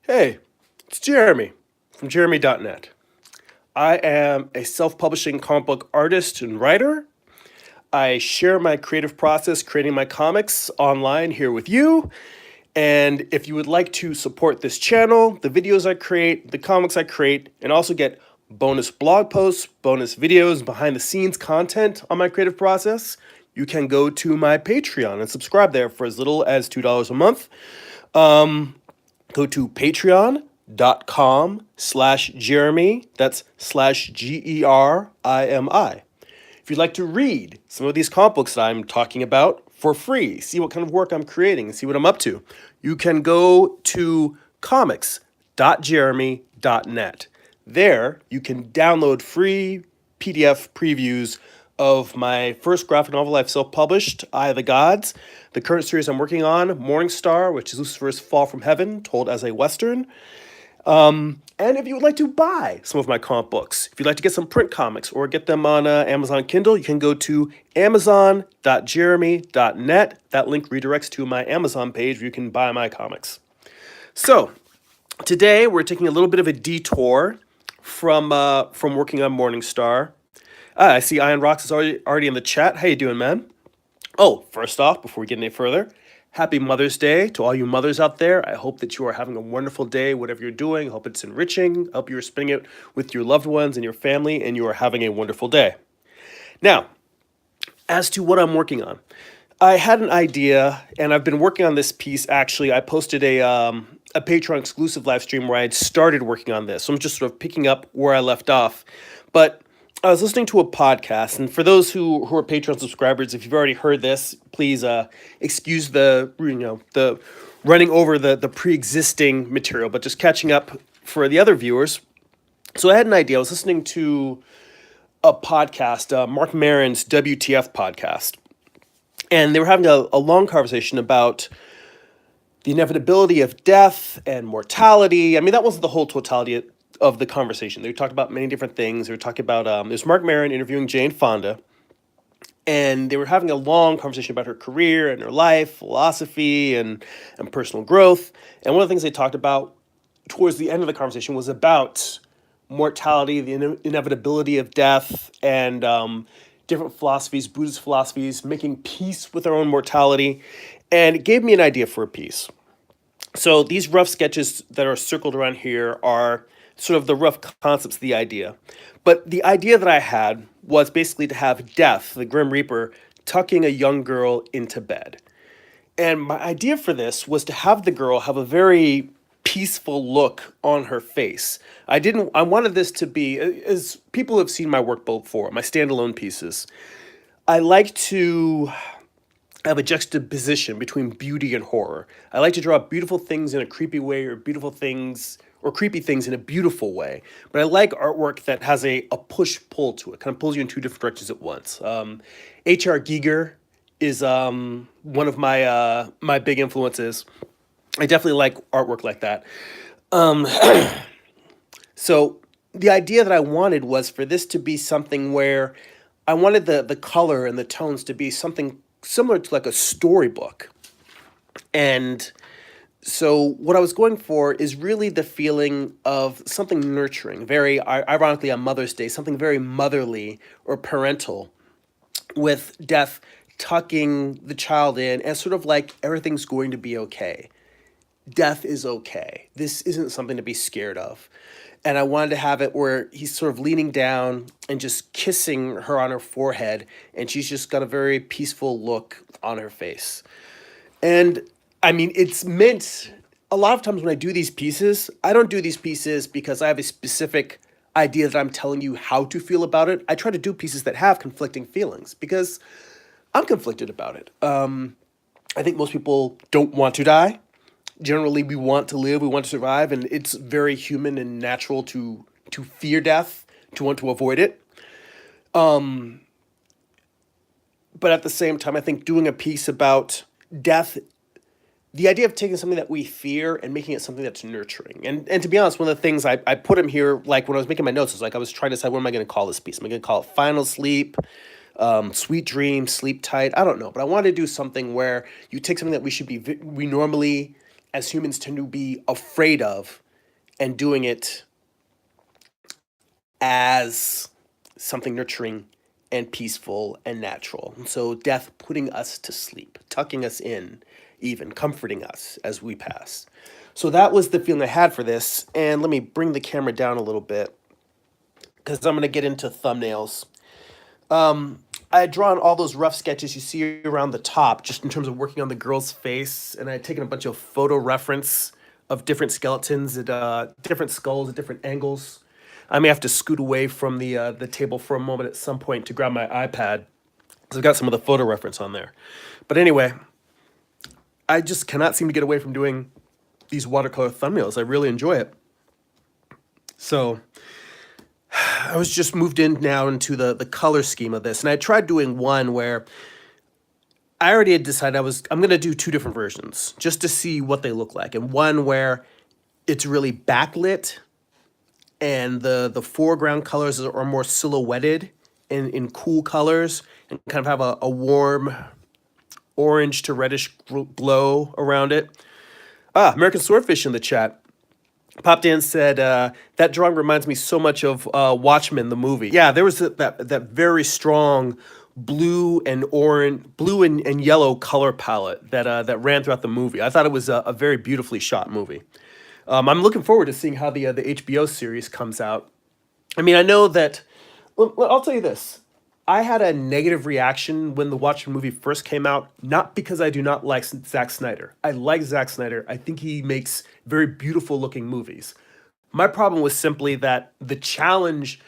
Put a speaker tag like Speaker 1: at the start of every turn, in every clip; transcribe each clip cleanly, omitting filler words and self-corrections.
Speaker 1: Hey, it's Jeremy from Jeremy.net. I am a self publishing comic book artist and writer. I share my creative process creating my comics online here with you. And if you would like to support this channel, the videos I create, the comics I create, and also get bonus blog posts, bonus videos, behind the scenes content on my creative process, you can go to my Patreon and subscribe there for as little as $2 a month. Go to patreon.com/Jeremy. That's slash GERIMI. If you'd like to read some of these comic books that I'm talking about for free, see what kind of work I'm creating, see what I'm up to, you can go to comics.jeremy.net. There, you can download free PDF previews of my first graphic novel I've self-published, Eye of the Gods, the current series I'm working on, Morning Star, which is Lucifer's Fall from Heaven, told as a Western. And if you would like to buy some of my comic books, if you'd like to get some print comics or get them on Amazon Kindle, you can go to amazon.jeremy.net. That link redirects to my Amazon page where you can buy my comics. So, today we're taking a little bit of a detour from working on Morning Star. I see Iron Rocks is already in the chat. How you doing, man? Oh, first off, before we get any further, happy Mother's Day to all you mothers out there. I hope that you are having a wonderful day, whatever you're doing. I hope it's enriching. I hope you're spending it with your loved ones and your family, and you are having a wonderful day. Now, as to what I'm working on, I had an idea, and I've been working on this piece. Actually, I posted a Patreon exclusive live stream where I had started working on this. So I'm just sort of picking up where I left off. But I was listening to a podcast, and for those who are Patreon subscribers, if you've already heard this, please excuse the running over the pre-existing material, but just catching up for the other viewers. So I had an idea. I was listening to a podcast, Mark Maron's WTF podcast, and they were having a long conversation about the inevitability of death and mortality. I mean, that wasn't the whole totality of the conversation. They talked about many different things. They were talking about there's Mark Maron interviewing Jane Fonda, and they were having a long conversation about her career and her life, philosophy, and personal growth. And one of the things they talked about towards the end of the conversation was about mortality, the inevitability of death, and different philosophies, Buddhist philosophies, making peace with our own mortality. And it gave me an idea for a piece. So these rough sketches that are circled around here are sort of the rough concepts of the idea. But the idea that I had was basically to have Death, the Grim Reaper, tucking a young girl into bed. And my idea for this was to have the girl have a very peaceful look on her face. I wanted this to be, as people have seen my work before, my standalone pieces, I like to have a juxtaposition between beauty and horror. I like to draw beautiful things in a creepy way, or beautiful things or creepy things in a beautiful way. But I like artwork that has a push-pull to it, kind of pulls you in two different directions at once. H.R. Giger is one of my big influences. I definitely like artwork like that. So the idea that I wanted was for this to be something where I wanted the color and the tones to be something similar to like a storybook. And so what I was going for is really the feeling of something nurturing, very ironically on Mother's Day, something very motherly or parental, with Death tucking the child in and sort of like everything's going to be okay. Death is okay. This isn't something to be scared of. And I wanted to have it where he's sort of leaning down and just kissing her on her forehead, and she's just got a very peaceful look on her face. And I mean, it's meant, a lot of times when I do these pieces, I don't do these pieces because I have a specific idea that I'm telling you how to feel about it. I try to do pieces that have conflicting feelings because I'm conflicted about it. I think most people don't want to die. Generally, we want to live, we want to survive, and it's very human and natural to fear death, to want to avoid it. But at the same time, I think doing a piece about death, the idea of taking something that we fear and making it something that's nurturing. And to be honest, one of the things I put him here, like when I was making my notes, was like I was trying to decide, what am I going to call this piece? Am I going to call it Final Sleep, Sweet Dream, Sleep Tight? I don't know. But I wanted to do something where you take something that we normally as humans tend to be afraid of, and doing it as something nurturing and peaceful and natural. And so death putting us to sleep, tucking us in, even comforting us as we pass. So that was the feeling I had for this. And let me bring the camera down a little bit because I'm going to get into thumbnails. I had drawn all those rough sketches you see around the top, just in terms of working on the girl's face, and I had taken a bunch of photo reference of different skeletons at different skulls at different angles. I may have to scoot away from the table for a moment at some point to grab my iPad, because I've got some of the photo reference on there. But anyway, I just cannot seem to get away from doing these watercolor thumbnails. I really enjoy it. So I was just moved in now into the color scheme of this, and I tried doing one where I already had decided I'm going to do two different versions just to see what they look like, and one where it's really backlit and the foreground colors are more silhouetted in cool colors and kind of have a warm orange to reddish glow around it. American Swordfish in the chat. Pop Dan said, that drawing reminds me so much of Watchmen, the movie. Yeah, there was that very strong blue and orange, blue and yellow color palette that ran throughout the movie. I thought it was a very beautifully shot movie. I'm looking forward to seeing how the HBO series comes out. I mean, I know that, well, I'll tell you this. I had a negative reaction when the Watchmen movie first came out, not because I do not like Zack Snyder. I like Zack Snyder. I think he makes very beautiful looking movies. My problem was simply that the challenge,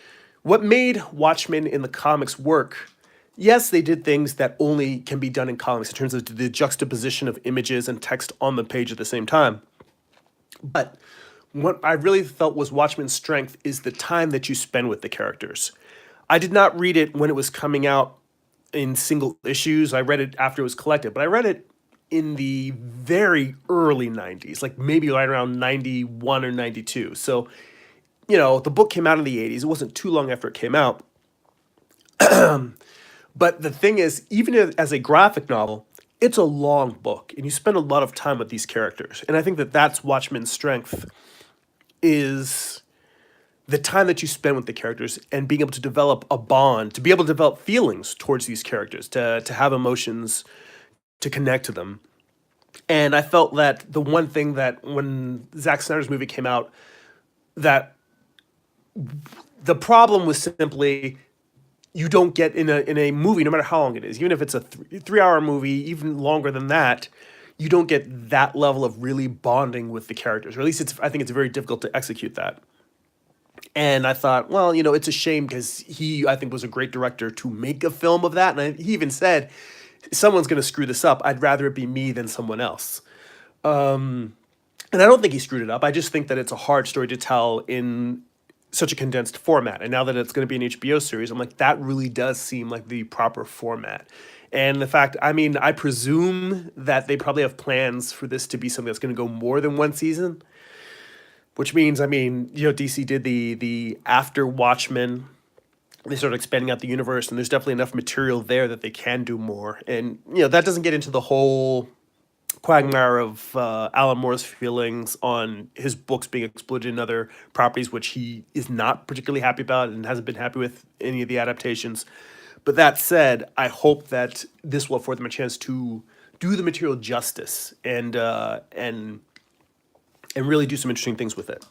Speaker 1: what made Watchmen in the comics work, yes, they did things that only can be done in comics in terms of the juxtaposition of images and text on the page at the same time. But what I really felt was Watchmen's strength is the time that you spend with the characters. I did not read it when it was coming out in single issues. I read it after it was collected, but I read it in the very early 90s, like maybe right around 91 or 92. So, the book came out in the 80s. It wasn't too long after it came out. But the thing is, even as a graphic novel, it's a long book, and you spend a lot of time with these characters. And I think that that's Watchmen's strength, is the time that you spend with the characters and being able to develop a bond, to be able to develop feelings towards these characters, to have emotions, to connect to them. And I felt that the one thing that when Zack Snyder's movie came out, that the problem was simply you don't get in a movie, no matter how long it is, even if it's a 3 hour movie, even longer than that, you don't get that level of really bonding with the characters, or at least I think it's very difficult to execute that. And I thought, well, it's a shame because he, I think, was a great director to make a film of that. And he even said, someone's going to screw this up. I'd rather it be me than someone else. And I don't think he screwed it up. I just think that it's a hard story to tell in such a condensed format. And now that it's going to be an HBO series, I'm like, that really does seem like the proper format. And the fact, I mean, I presume that they probably have plans for this to be something that's going to go more than one season. Which means, I mean, DC did the after Watchmen, they started expanding out the universe, and there's definitely enough material there that they can do more. And, that doesn't get into the whole quagmire of Alan Moore's feelings on his books being exploited in other properties, which he is not particularly happy about and hasn't been happy with any of the adaptations. But that said, I hope that this will afford them a chance to do the material justice and really do some interesting things with it.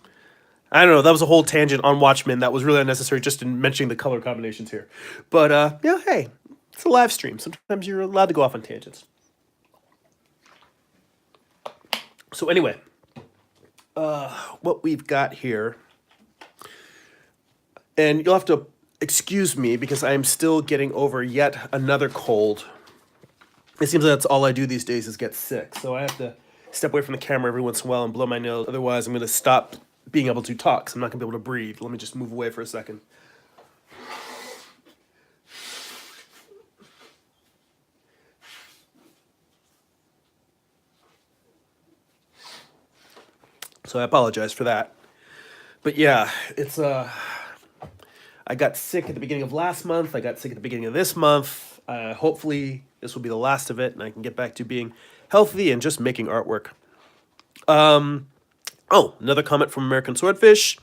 Speaker 1: I don't know, that was a whole tangent on Watchmen that was really unnecessary just in mentioning the color combinations here. But, hey, it's a live stream. Sometimes you're allowed to go off on tangents. So anyway, what we've got here, and you'll have to excuse me because I am still getting over yet another cold. It seems like that's all I do these days is get sick. So I have to step away from the camera every once in a while and blow my nose. Otherwise, I'm going to stop being able to talk, so I'm not going to be able to breathe. Let me just move away for a second. So I apologize for that. But yeah, it's I got sick at the beginning of last month. I got sick at the beginning of this month. Hopefully this will be the last of it and I can get back to being healthy and just making artwork. Oh, another comment from American Swordfish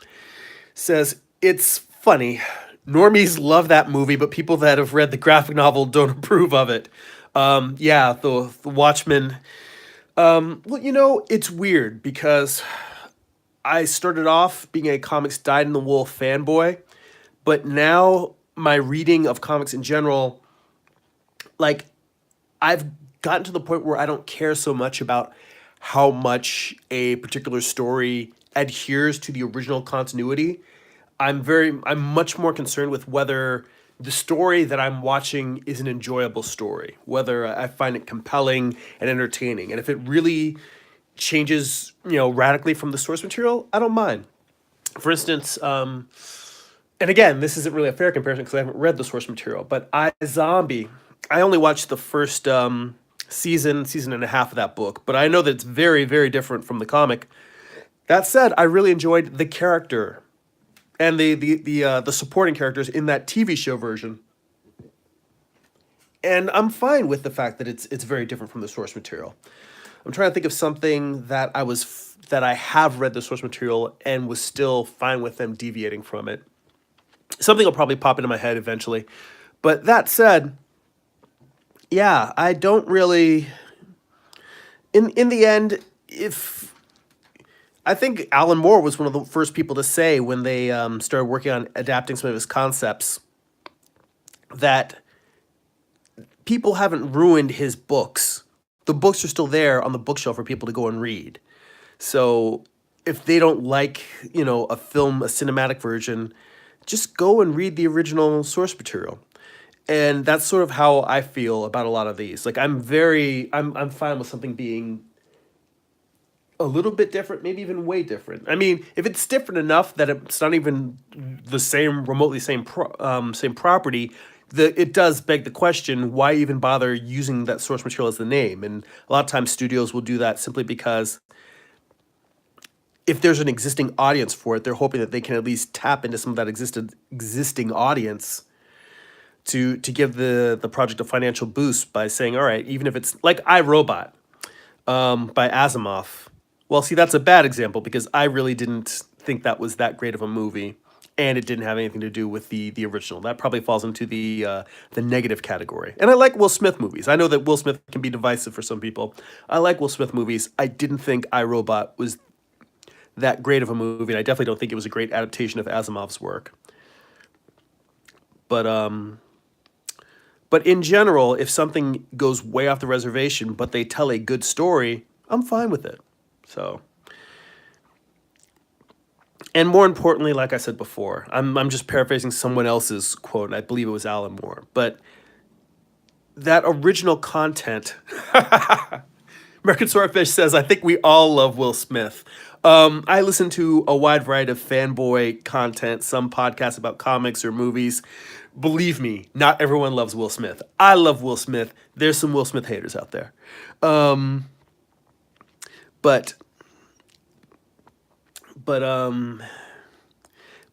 Speaker 1: says it's funny. Normies love that movie, but people that have read the graphic novel don't approve of it. Yeah, the Watchmen. Well, it's weird because I started off being a comics dyed in the wool fanboy, but now my reading of comics in general, like I've gotten to the point where I don't care so much about how much a particular story adheres to the original continuity. I'm much more concerned with whether the story that I'm watching is an enjoyable story, whether I find it compelling and entertaining. And if it really changes, radically from the source material, I don't mind. For instance, and again, this isn't really a fair comparison because I haven't read the source material, but I Zombie, I only watched the first season and a half of that book, but I know that it's very, very different from the comic. That said, I really enjoyed the character and the supporting characters in that TV show version, and I'm fine with the fact that it's very different from the source material. I'm trying to think of something that I have read the source material and was still fine with them deviating from it. Something will probably pop into my head eventually. But that said, yeah, I don't really. In the end, if I think Alan Moore was one of the first people to say when they started working on adapting some of his concepts that people haven't ruined his books. The books are still there on the bookshelf for people to go and read. So if they don't like, a film, a cinematic version, just go and read the original source material. And that's sort of how I feel about a lot of these. Like I'm fine with something being a little bit different, maybe even way different. I mean, if it's different enough that it's not even the same remotely same property, it does beg the question: why even bother using that source material as the name? And a lot of times, studios will do that simply because if there's an existing audience for it, they're hoping that they can at least tap into some of that existing audience to give the project a financial boost by saying, all right, even if it's like I, Robot by Asimov. Well, see, that's a bad example because I really didn't think that was that great of a movie, and it didn't have anything to do with the original. That probably falls into the negative category. And I like Will Smith movies. I know that Will Smith can be divisive for some people. I like Will Smith movies. I didn't think I, Robot was that great of a movie, and I definitely don't think it was a great adaptation of Asimov's work. But but in general, if something goes way off the reservation, but they tell a good story, I'm fine with it. So, and more importantly, like I said before, I'm just paraphrasing someone else's quote, and I believe it was Alan Moore. But that original content, American Swordfish says, I think we all love Will Smith. I listen to a wide variety of fanboy content, some podcasts about comics or movies. Believe me, not everyone loves Will Smith. I love Will Smith. There's some Will Smith haters out there. But but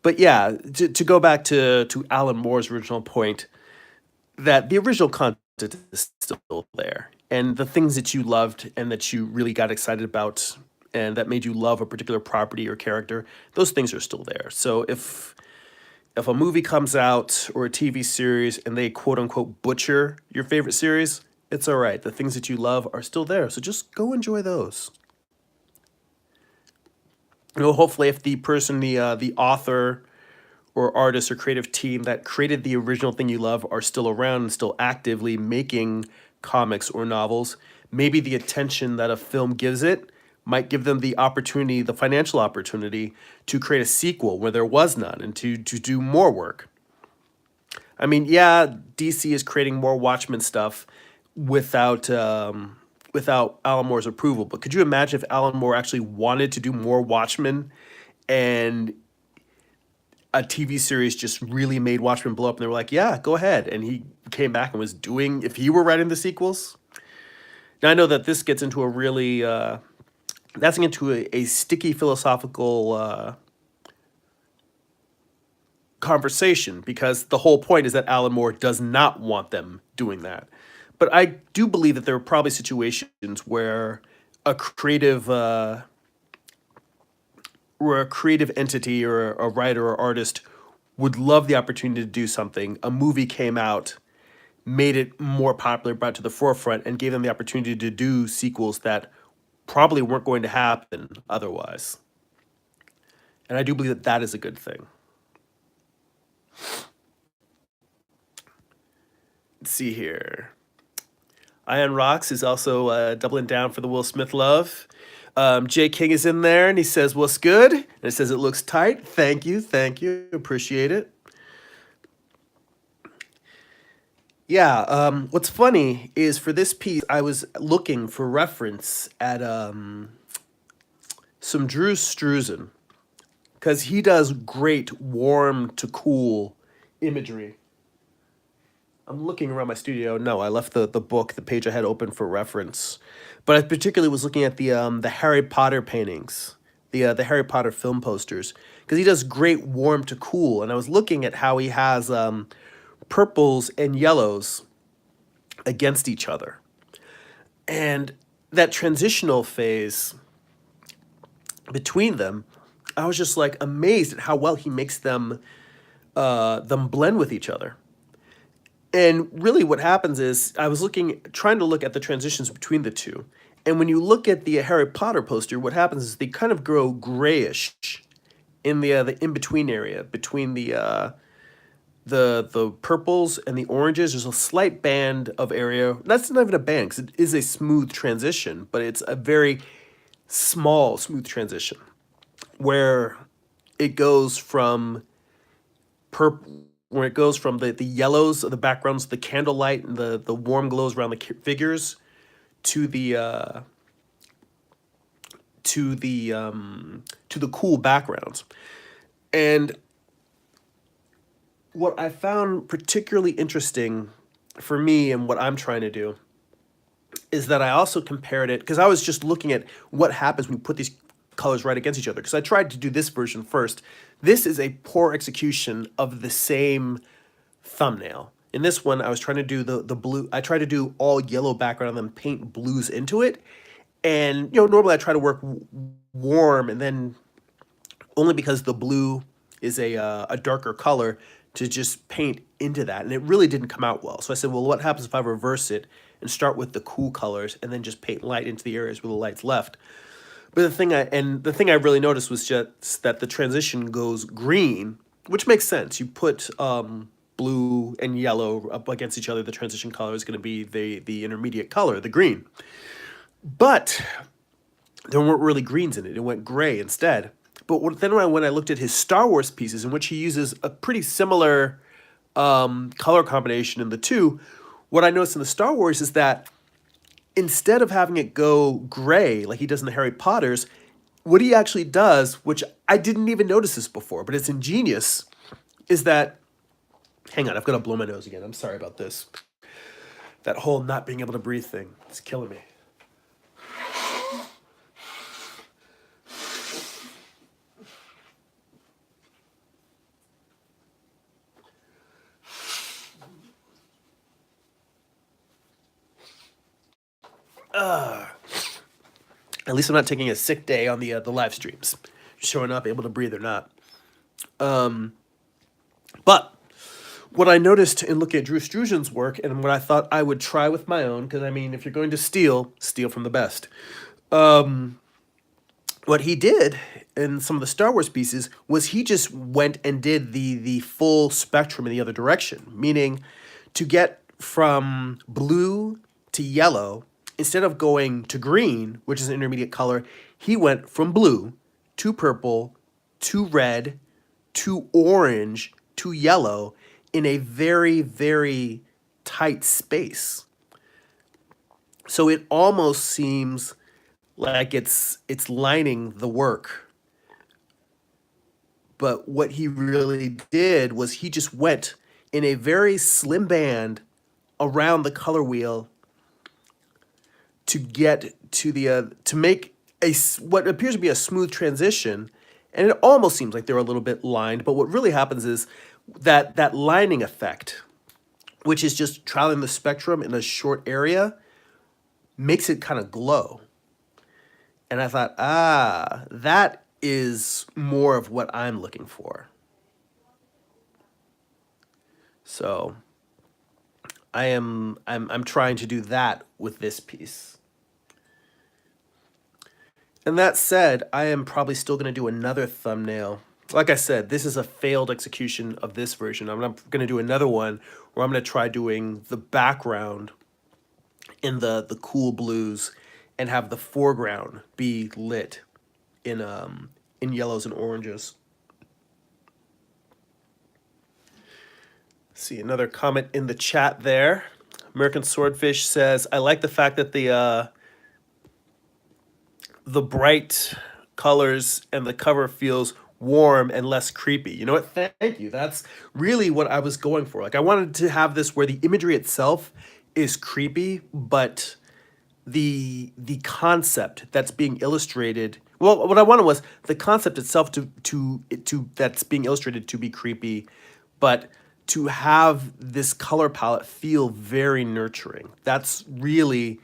Speaker 1: but yeah, to go back to Alan Moore's original point, that the original content is still there, and the things that you loved and that you really got excited about and that made you love a particular property or character, those things are still there. So if a movie comes out or a TV series and they quote unquote butcher your favorite series, it's all right. The things that you love are still there. So just go enjoy those. Hopefully, if the author or artist or creative team that created the original thing you love are still around and still actively making comics or novels, maybe the attention that a film gives it might give them the opportunity, the financial opportunity, to create a sequel where there was none and to do more work. I mean, yeah, DC is creating more Watchmen stuff without Alan Moore's approval. But could you imagine if Alan Moore actually wanted to do more Watchmen and a TV series just really made Watchmen blow up and they were like, yeah, go ahead. And he came back and was doing, if he were writing the sequels. Now I know that this gets into a really, that's into a sticky philosophical conversation because the whole point is that Alan Moore does not want them doing that. But I do believe that there are probably situations where a creative where a creative entity or a writer or artist would love the opportunity to do something, a movie came out, made it more popular, brought it to the forefront, and gave them the opportunity to do sequels that probably weren't going to happen otherwise. And I do believe that that is a good thing. Let's see here. Ion Rocks is also doubling down for the Will Smith love. Jay King is in there and he says, "What's good?" And it says, "It looks tight." Thank you. Thank you. Appreciate it. Yeah. What's funny is for this piece, I was looking for reference at some Drew Struzan because he does great warm to cool imagery. I'm looking around my studio. No, I left the book, the page I had open for reference, but I particularly was looking at the Harry Potter paintings, the Harry Potter film posters, because he does great warm to cool, and I was looking at how he has purples and yellows against each other, and that transitional phase between them, I was just like amazed at how well he makes them blend with each other. And really, what happens is I was trying to look at the transitions between the two. And when you look at the Harry Potter poster, what happens is they kind of grow grayish in the in between area between the purples and the oranges. There's a slight band of area. That's not even a band because it is a smooth transition, but it's a very small smooth transition where it goes from where it goes from the yellows of the backgrounds, the candlelight and the warm glows around the figures to the cool backgrounds. And what I found particularly interesting for me and what I'm trying to do is that I also compared it because I was just looking at what happens when we put these colors right against each other because I tried to do this version first. This is a poor execution of the same thumbnail. In this one, I was trying to do the blue. I tried to do all yellow background and then paint blues into it. And normally I try to work warm, and then only because the blue is a darker color to just paint into that, and it really didn't come out well. So I said, well, what happens if I reverse it and start with the cool colors and then just paint light into the areas where the light's left? But the thing I really noticed was just that the transition goes green, which makes sense. You put blue and yellow up against each other, the transition color is going to be the intermediate color, the green. But there weren't really greens in it. It went gray instead. But then when I looked at his Star Wars pieces, in which he uses a pretty similar color combination in the two, what I noticed in the Star Wars is that instead of having it go gray like he does in the Harry Potters, what he actually does, which I didn't even notice this before, but it's ingenious, is that, hang on, I've got to blow my nose again. I'm sorry about this. That whole not being able to breathe thing, it's killing me. At least I'm not taking a sick day on the live streams, showing up able to breathe or not. But what I noticed in looking at Drew Struzan's work and what I thought I would try with my own, because I mean, if you're going to steal from the best. What he did in some of the Star Wars pieces was he just went and did the full spectrum in the other direction, meaning to get from blue to yellow, instead of going to green, which is an intermediate color, he went from blue to purple to red to orange to yellow in a very, very tight space. So it almost seems like it's lining the work. But what he really did was he just went in a very slim band around the color wheel to get to to make what appears to be a smooth transition, and it almost seems like they're a little bit lined. But what really happens is that lining effect, which is just traveling the spectrum in a short area, makes it kind of glow. And I thought, that is more of what I'm looking for. So I'm trying to do that with this piece. And that said, I am probably still going to do another thumbnail. Like I said, this is a failed execution of this version. I'm going to do another one where I'm going to try doing the background in the cool blues and have the foreground be lit in yellows and oranges. See another comment in the chat there. American Swordfish says, "I like the fact that the bright colors and the cover feels warm and less creepy." You know what? Thank you. That's really what I was going for. Like I wanted to have this where the imagery itself is creepy, but the concept that's being illustrated. Well, what I wanted was the concept itself to that's being illustrated to be creepy, but to have this color palette feel very nurturing. That's really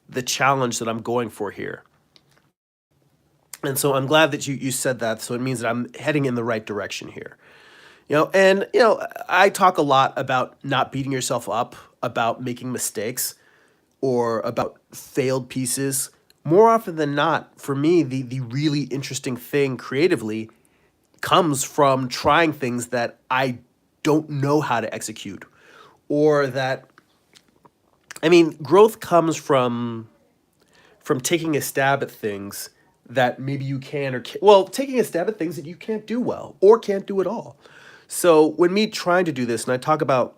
Speaker 1: the challenge that I'm going for here. And so I'm glad that you said that. So it means that I'm heading in the right direction here. I talk a lot about not beating yourself up about making mistakes or about failed pieces. More often than not, for me, the really interesting thing creatively comes from trying things that I don't know how to execute, or that, I mean, growth comes from taking a stab at things that maybe you can or can't, well, taking a stab at things that you can't do well or can't do at all. So when me trying to do this, and I talk about,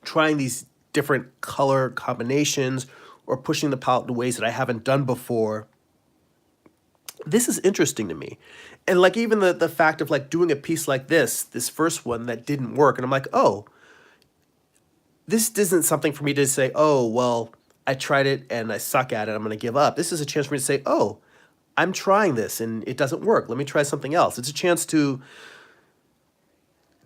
Speaker 1: trying these different color combinations or pushing the palette in ways that I haven't done before, this is interesting to me. And like even the fact of like doing a piece like this first one that didn't work, and I'm like, oh, this isn't something for me to say, oh, well, I tried it and I suck at it, I'm going to give up. This is a chance for me to say, oh, I'm trying this and it doesn't work. Let me try something else. It's a chance to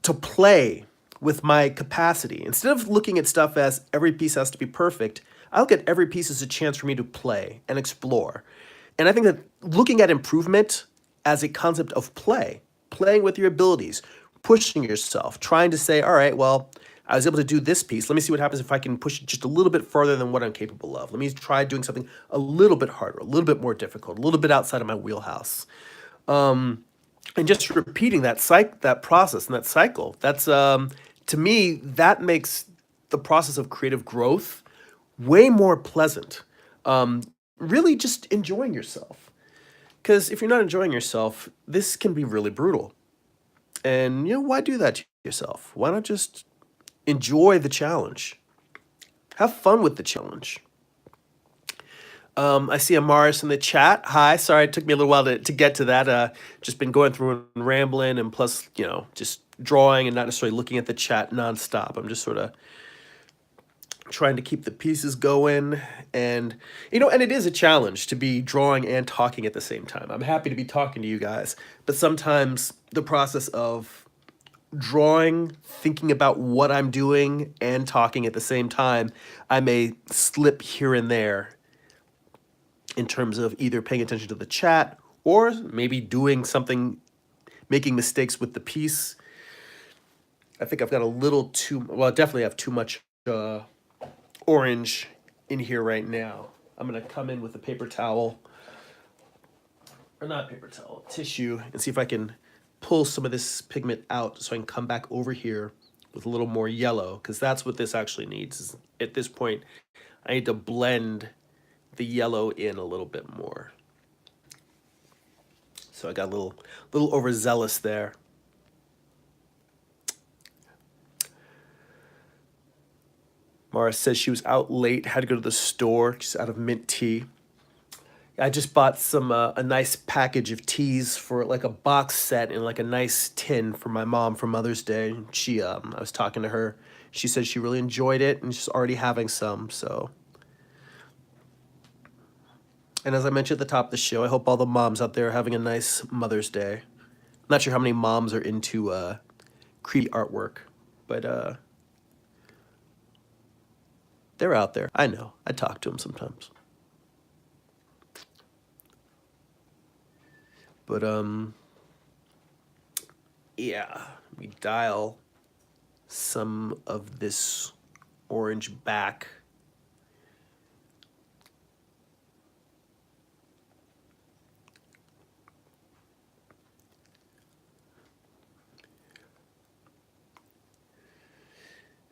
Speaker 1: play with my capacity. Instead of looking at stuff as every piece has to be perfect, I look at every piece as a chance for me to play and explore. And I think that looking at improvement as a concept of play, playing with your abilities, pushing yourself, trying to say, all right, well, I was able to do this piece. Let me see what happens if I can push it just a little bit further than what I'm capable of. Let me try doing something a little bit harder, a little bit more difficult, a little bit outside of my wheelhouse. And just repeating that process and that cycle, that's to me, that makes the process of creative growth way more pleasant. Really just enjoying yourself. Because if you're not enjoying yourself, this can be really brutal. And why do that to yourself? Why not just enjoy the challenge? Have fun with the challenge. I see Amaris in the chat. Hi, sorry, it took me a little while to get to that. Just been going through and rambling, and plus, just drawing and not necessarily looking at the chat nonstop. I'm just sort of trying to keep the pieces going, and and it is a challenge to be drawing and talking at the same time. I'm happy to be talking to you guys, but sometimes the process of drawing, thinking about what I'm doing, and talking at the same time, I may slip here and there in terms of either paying attention to the chat or maybe doing something, making mistakes with the piece. I think I've got a little too, well, I definitely have too much orange in here right now. I'm going to come in with a paper towel, or not paper towel, tissue, and see if I can pull some of this pigment out so I can come back over here with a little more yellow, because that's what this actually needs. Is at this point, I need to blend the yellow in a little bit more. So I got a little overzealous there. Mara says she was out late, had to go to the store. She's out of mint tea. I just bought some a nice package of teas for like a box set in like a nice tin for my mom for Mother's Day. She I was talking to her. She said she really enjoyed it and she's already having some. So, and as I mentioned at the top of the show, I hope all the moms out there are having a nice Mother's Day. I'm not sure how many moms are into creepy artwork, but they're out there. I know. I talk to them sometimes. But yeah, we dial some of this orange back.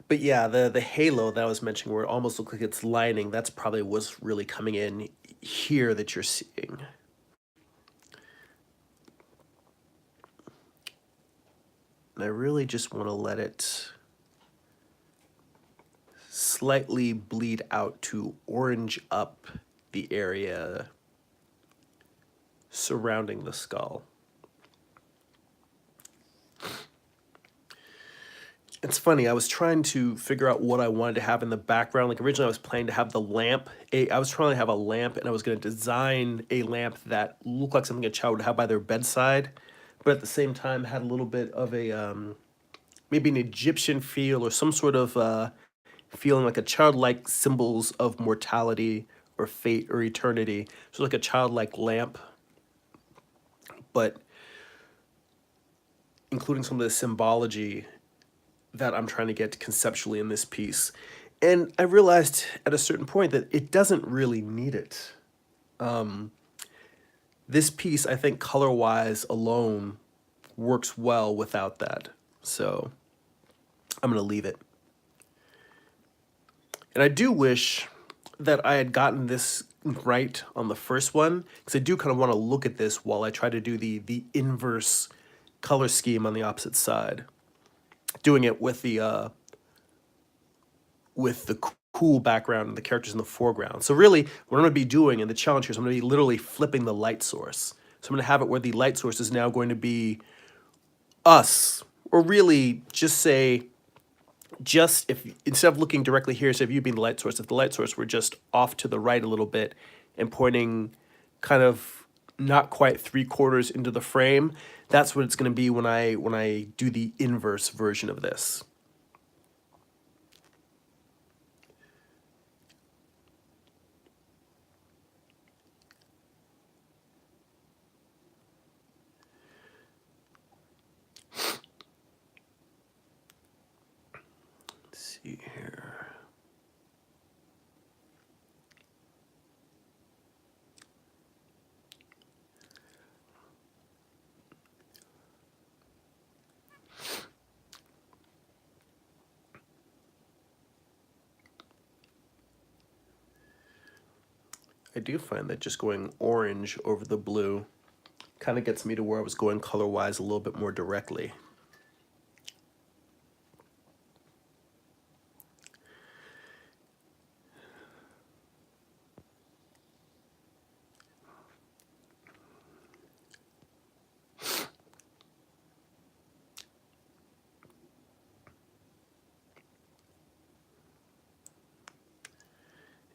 Speaker 1: But yeah, the halo that I was mentioning where it almost looks like it's lining, that's probably what's really coming in here that you're seeing. And I really just want to let it slightly bleed out to orange up the area surrounding the skull. It's funny, I was trying to figure out what I wanted to have in the background. Like originally I was planning to have the lamp. I was trying to have a lamp and I was going to design a lamp that looked like something a child would have by their bedside, but at the same time had a little bit of a, maybe an Egyptian feel or some sort of feeling like a childlike symbols of mortality or fate or eternity. So like a childlike lamp, but including some of the symbology that I'm trying to get conceptually in this piece. And I realized at a certain point that it doesn't really need it. This piece, I think, color-wise alone, works well without that. So I'm going to leave it. And I do wish that I had gotten this right on the first one, because I do kind of want to look at this while I try to do the inverse color scheme on the opposite side. Doing it with the cool background and the characters in the foreground. So really, what I'm going to be doing in the challenge here is I'm going to be literally flipping the light source. So I'm going to have it where the light source is now going to be us, or really just say, just if instead of looking directly here, so if you being the light source, if the light source were just off to the right a little bit and pointing kind of not quite 3/4 into the frame, that's what it's going to be when I do the inverse version of this. Let's see here. I do find that just going orange over the blue kind of gets me to where I was going color-wise a little bit more directly.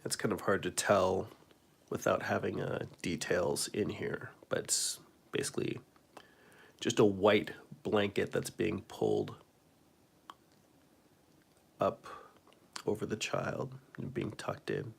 Speaker 1: It's kind of hard to tell without having details in here, but it's basically just a white blanket that's being pulled up over the child and being tucked in.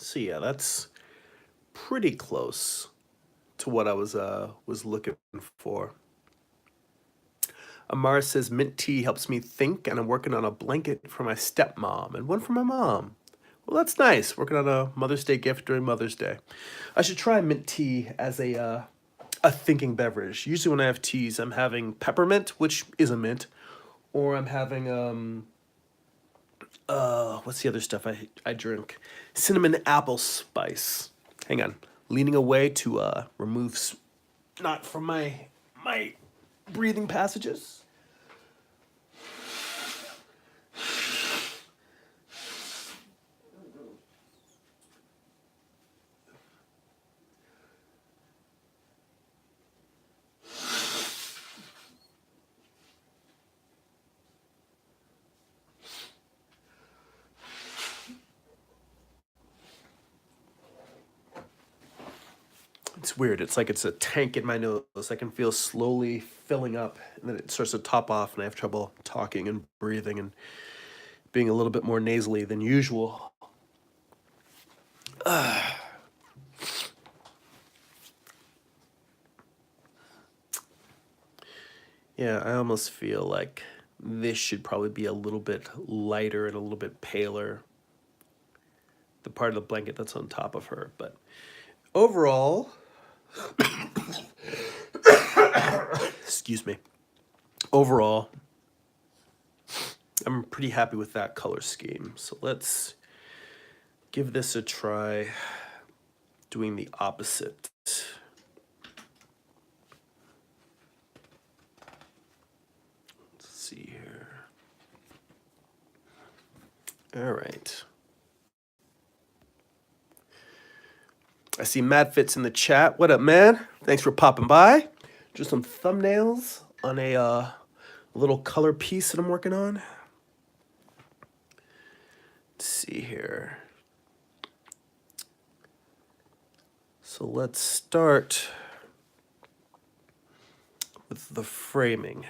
Speaker 1: So yeah, that's pretty close to what I was looking for. Amara says mint tea helps me think, and I'm working on a blanket for my stepmom and one for my mom. Well, that's nice. Working on a Mother's Day gift during Mother's Day. I should try mint tea as a thinking beverage. Usually when I have teas, I'm having peppermint, which is a mint, or I'm having what's the other stuff I drink? Cinnamon apple spice. Hang on, leaning away to remove snot from my breathing passages. It's weird. It's like it's a tank in my nose. I can feel slowly filling up, and then it starts to top off, and I have trouble talking and breathing and being a little bit more nasally than usual. Yeah, I almost feel like this should probably be a little bit lighter and a little bit paler, the part of the blanket that's on top of her. But overall, excuse me, overall, I'm pretty happy with that color scheme. So let's give this a try doing the opposite. Let's see here. All right. I see Mad Fits in the chat. What up, man? Thanks for popping by. Just some thumbnails on a little color piece that I'm working on. Let's see here. So let's start with the framing.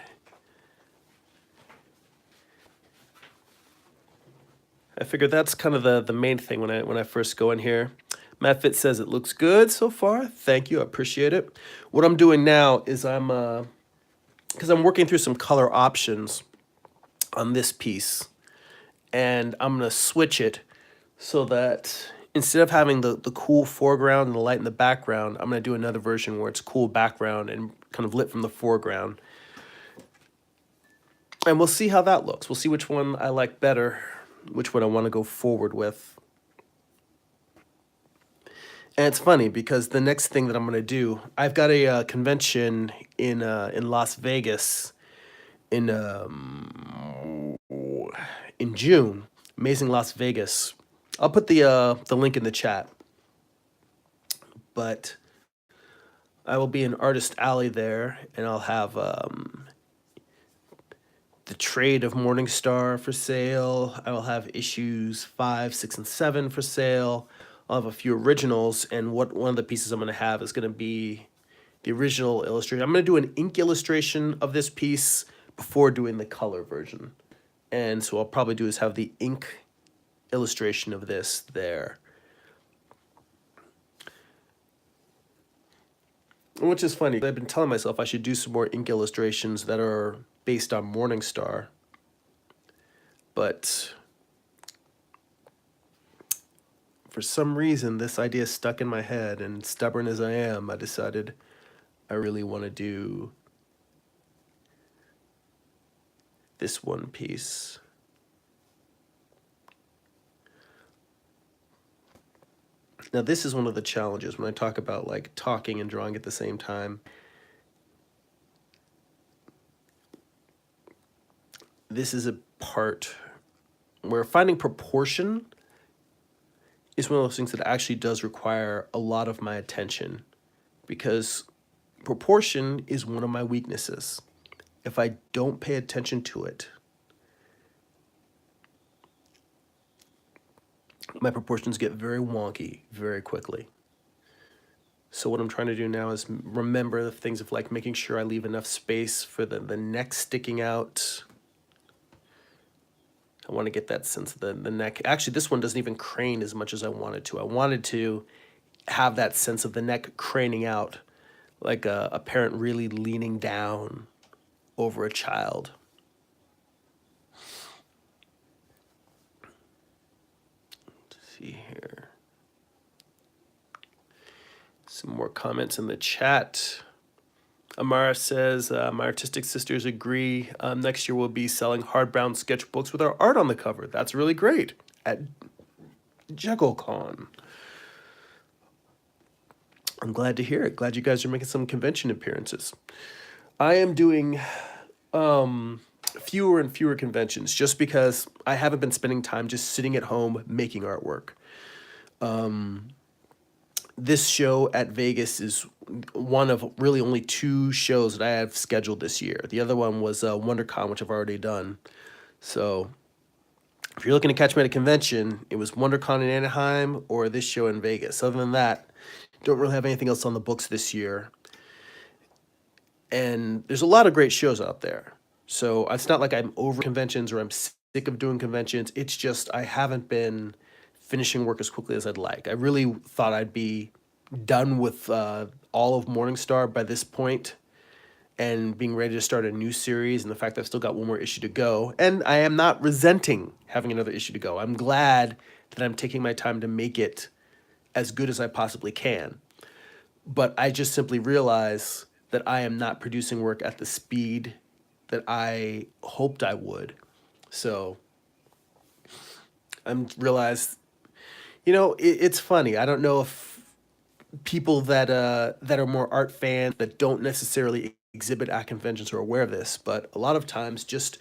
Speaker 1: I figured that's kind of the main thing when I first go in here. Matt Fit says it looks good so far. Thank you, I appreciate it. What I'm doing now is because I'm working through some color options on this piece, and I'm gonna switch it so that instead of having the cool foreground and the light in the background, I'm gonna do another version where it's cool background and kind of lit from the foreground. And we'll see how that looks. We'll see which one I like better, which one I want to go forward with. And it's funny because the next thing that I'm going to do, I've got a convention in Las Vegas in June. Amazing Las Vegas. I'll put the link in the chat. But I will be in Artist Alley there, and I'll have the trade of Morningstar for sale. I will have issues 5, 6, and 7 for sale. I'll have a few originals, and one of the pieces I'm going to have is going to be the original illustration. I'm going to do an ink illustration of this piece before doing the color version. And so I'll probably do is have the ink illustration of this there. Which is funny. I've been telling myself I should do some more ink illustrations that are based on Morningstar. But for some reason, this idea stuck in my head, and stubborn as I am, I decided I really want to do this one piece. Now, this is one of the challenges when I talk about like talking and drawing at the same time. This is a part where finding proportion is one of those things that actually does require a lot of my attention, because proportion is one of my weaknesses. If I don't pay attention to it, my proportions get very wonky very quickly. So what I'm trying to do now is remember the things of like making sure I leave enough space for the neck sticking out. I want to get that sense of the neck. Actually, this one doesn't even crane as much as I wanted to. I wanted to have that sense of the neck craning out, like a parent really leaning down over a child. Let's see here. Some more comments in the chat. Amara says, my artistic sisters agree. Next year we'll be selling hardbound sketchbooks with our art on the cover. That's really great at JuggleCon. I'm glad to hear it. Glad you guys are making some convention appearances. I am doing fewer and fewer conventions just because I haven't been spending time just sitting at home making artwork. This show at Vegas is one of really only 2 shows that I have scheduled this year. The other one was WonderCon, which I've already done. So if you're looking to catch me at a convention, it was WonderCon in Anaheim or this show in Vegas. Other than that, Don't really have anything else on the books this year. And there's a lot of great shows out there. So it's not like I'm over conventions or I'm sick of doing conventions. It's just I haven't been finishing work as quickly as I'd like. I really thought I'd be done with all of Morningstar by this point and being ready to start a new series, and the fact that I've still got one more issue to go. And I am not resenting having another issue to go. I'm glad that I'm taking my time to make it as good as I possibly can. But I just simply realize that I am not producing work at the speed that I hoped I would. So I'm realized, it's funny. I don't know if people that are more art fans that don't necessarily exhibit at conventions are aware of this, but a lot of times just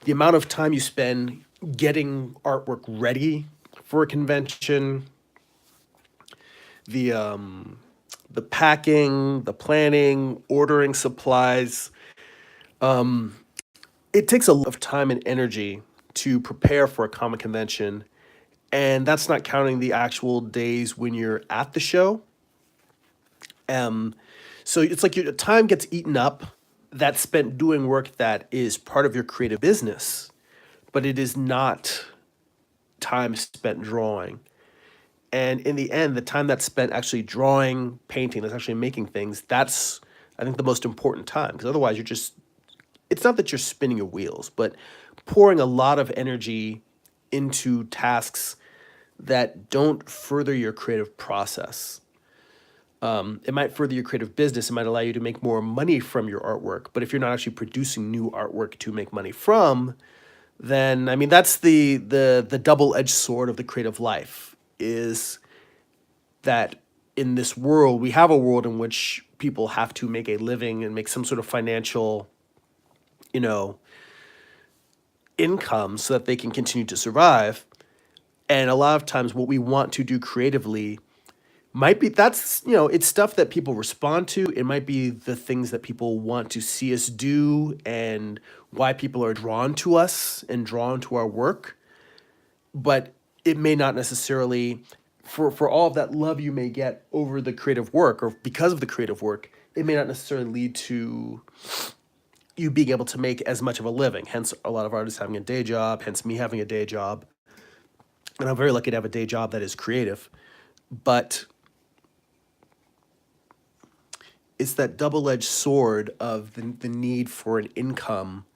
Speaker 1: the amount of time you spend getting artwork ready for a convention, the packing, the planning, ordering supplies, it takes a lot of time and energy to prepare for a comic convention, and that's not counting the actual days when you're at the show. Um, so it's like your time gets eaten up that's spent doing work that is part of your creative business, but it is not time spent drawing. And in the end, the time that's spent actually drawing, painting, that's actually making things, that's, I think, the most important time. Because otherwise, it's not that you're spinning your wheels, but pouring a lot of energy into tasks that don't further your creative process. It might further your creative business. It might allow you to make more money from your artwork. But if you're not actually producing new artwork to make money from, then I mean that's the double-edged sword of the creative life is that in this world we have a world in which people have to make a living and make some sort of financial, you know, income so that they can continue to survive. And a lot of times what we want to do creatively might be that's it's stuff that people respond to. It might be the things that people want to see us do and why people are drawn to us and drawn to our work, but it may not necessarily for all of that love you may get over the creative work or because of the creative work, it may not necessarily lead to you being able to make as much of a living. Hence a lot of artists having a day job, hence me having a day job. And I'm very lucky to have a day job that is creative. But it's that double-edged sword of the need for an income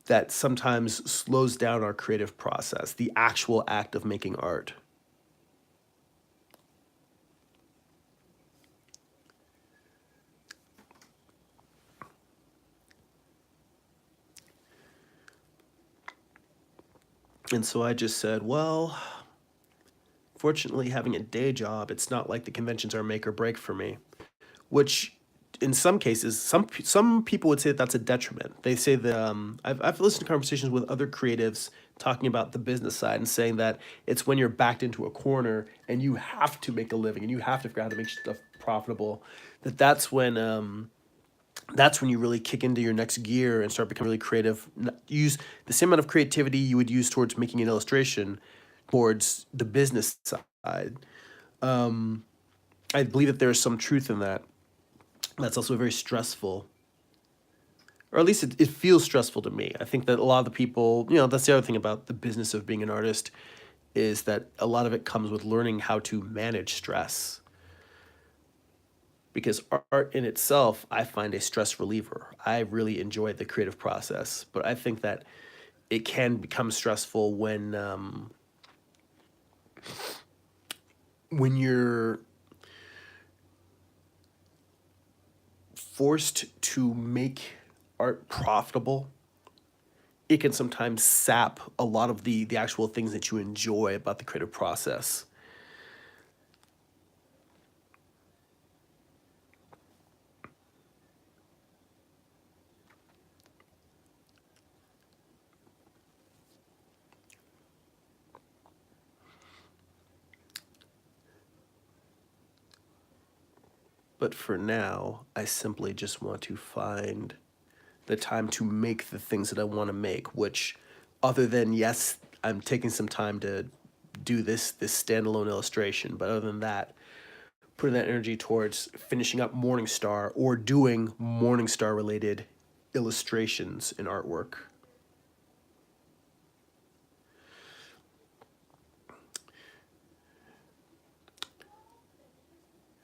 Speaker 1: that sometimes slows down our creative process, the actual act of making art. And so I just said, well, fortunately, having a day job, it's not like the conventions are make or break for me, which in some cases, some people would say that that's a detriment. They say that I've listened to conversations with other creatives talking about the business side and saying that it's when you're backed into a corner and you have to make a living and you have to figure out how to make stuff profitable, that's when you really kick into your next gear and start becoming really creative. Use the same amount of creativity you would use towards making an illustration towards the business side. I believe that there is some truth in that. That's also very stressful, or at least it feels stressful to me. I think that a lot of the people, that's the other thing about the business of being an artist, is that a lot of it comes with learning how to manage stress. Because art in itself, I find a stress reliever. I really enjoy the creative process, but I think that it can become stressful when you're forced to make art profitable. It can sometimes sap a lot of the actual things that you enjoy about the creative process. But for now, I simply just want to find the time to make the things that I want to make, which, other than, yes, I'm taking some time to do this standalone illustration, but other than that, putting that energy towards finishing up Morningstar or doing Morningstar related illustrations and artwork.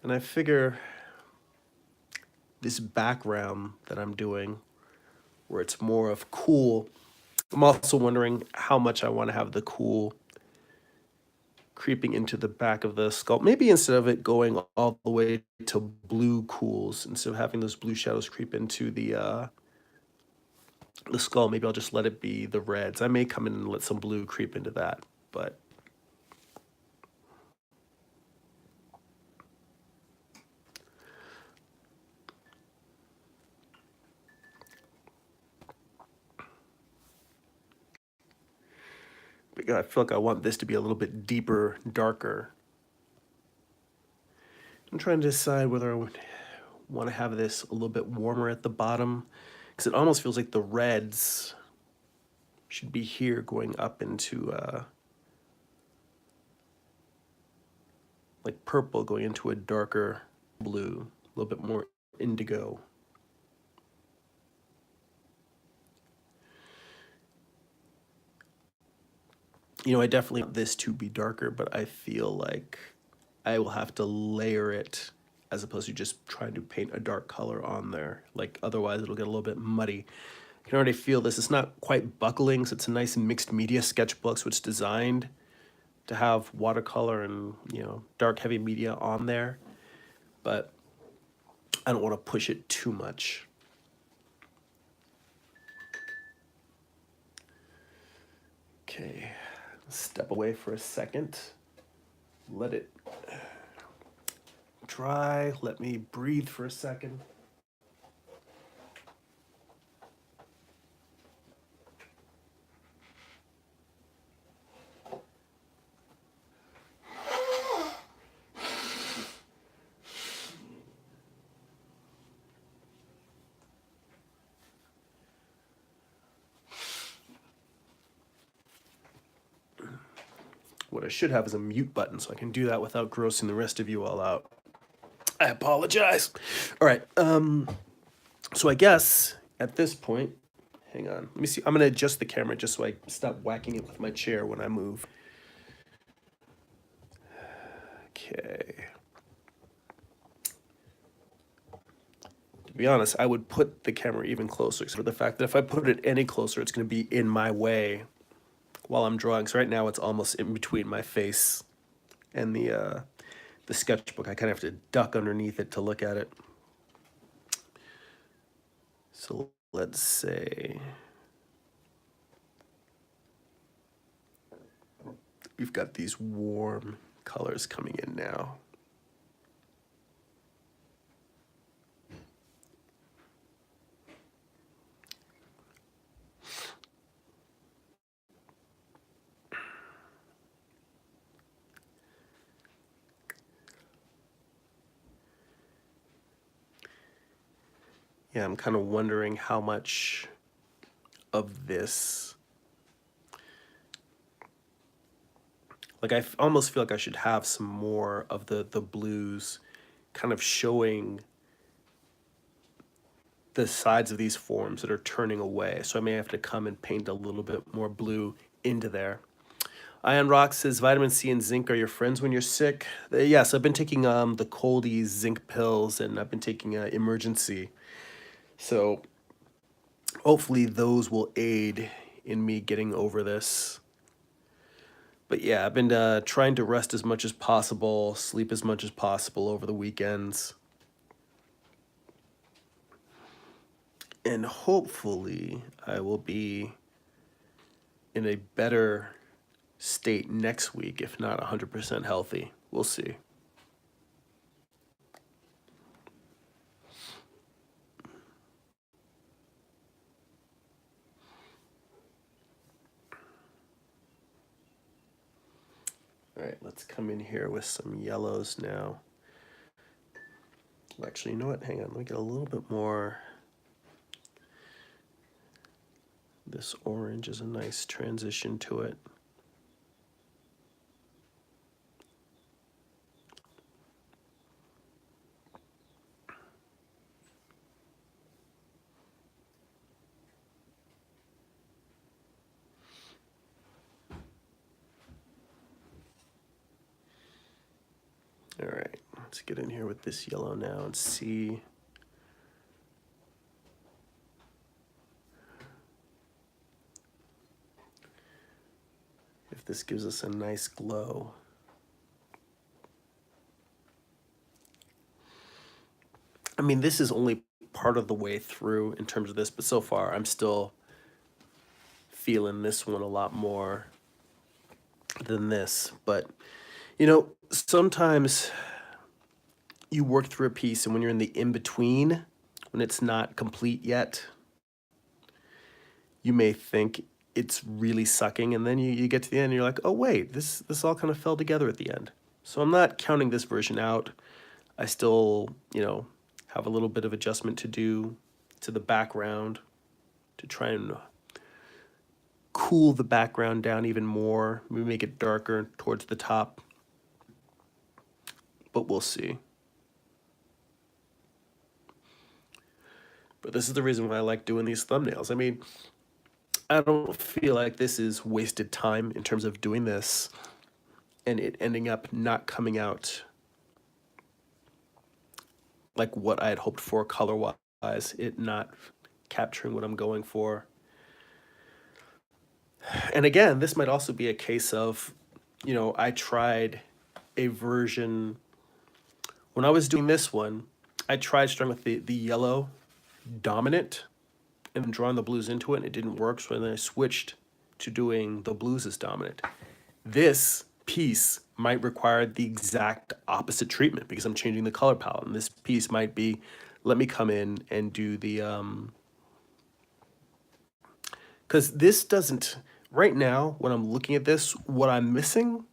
Speaker 1: And I figure this background that I'm doing, where it's more of cool, I'm also wondering how much I want to have the cool creeping into the back of the skull. Maybe instead of it going all the way to blue cools, instead of having those blue shadows creep into the skull, maybe I'll just let it be the reds. I may come in and let some blue creep into that, but I feel like I want this to be a little bit deeper, darker. I'm trying to decide whether I would want to have this a little bit warmer at the bottom, because it almost feels like the reds should be here going up into like purple going into a darker blue, a little bit more indigo. You know, I definitely want this to be darker, but I feel like I will have to layer it as opposed to just trying to paint a dark color on there. Like otherwise it'll get a little bit muddy. You can already feel this. It's not quite buckling, so it's a nice mixed media sketchbook, so it's designed to have watercolor and, you know, dark heavy media on there, but I don't want to push it too much. Okay, step away for a second. Let it dry. Let me breathe for a second. What I should have is a mute button so I can do that without grossing the rest of you all out. I apologize. All right. So I guess at this point, hang on. Let me see. I'm going to adjust the camera just so I stop whacking it with my chair when I move. Okay. To be honest, I would put the camera even closer, except for the fact that if I put it any closer, it's going to be in my way while I'm drawing. So right now it's almost in between my face and the sketchbook. I kind of have to duck underneath it to look at it. So let's say we've got these warm colors coming in now. Yeah, I'm kind of wondering how much of this, like almost feel like I should have some more of the blues kind of showing the sides of these forms that are turning away. So I may have to come and paint a little bit more blue into there. Ion Rock says vitamin C and zinc are your friends when you're sick. Yes, I've been taking the Coldies zinc pills, and I've been taking Emergency. So hopefully those will aid in me getting over this. But yeah, I've been trying to rest as much as possible, sleep as much as possible over the weekends. And hopefully I will be in a better state next week, if not 100% healthy. We'll see. All right, let's come in here with some yellows now. Actually, you know what? Hang on, let me get a little bit more. This orange is a nice transition to it. All right, let's get in here with this yellow now and see. If this gives us a nice glow. I mean, this is only part of the way through in terms of this, but so far I'm still feeling this one a lot more than this. But, sometimes you work through a piece and when you're in the in-between, when it's not complete yet, you may think it's really sucking, and then you get to the end and you're like, oh wait, this all kind of fell together at the end. So I'm not counting this version out. I still, have a little bit of adjustment to do to the background to try and cool the background down even more, maybe make it darker towards the top. But we'll see. But this is the reason why I like doing these thumbnails. I mean, I don't feel like this is wasted time in terms of doing this and it ending up not coming out like what I had hoped for color-wise, it not capturing what I'm going for. And again, this might also be a case of, I tried a version, when I was doing this one, I tried starting with the yellow dominant and then drawing the blues into it, and it didn't work, so then I switched to doing the blues as dominant. This piece might require the exact opposite treatment because I'm changing the color palette, and this piece might be, let me come in and do the, because this doesn't, right now, when I'm looking at this, what I'm missing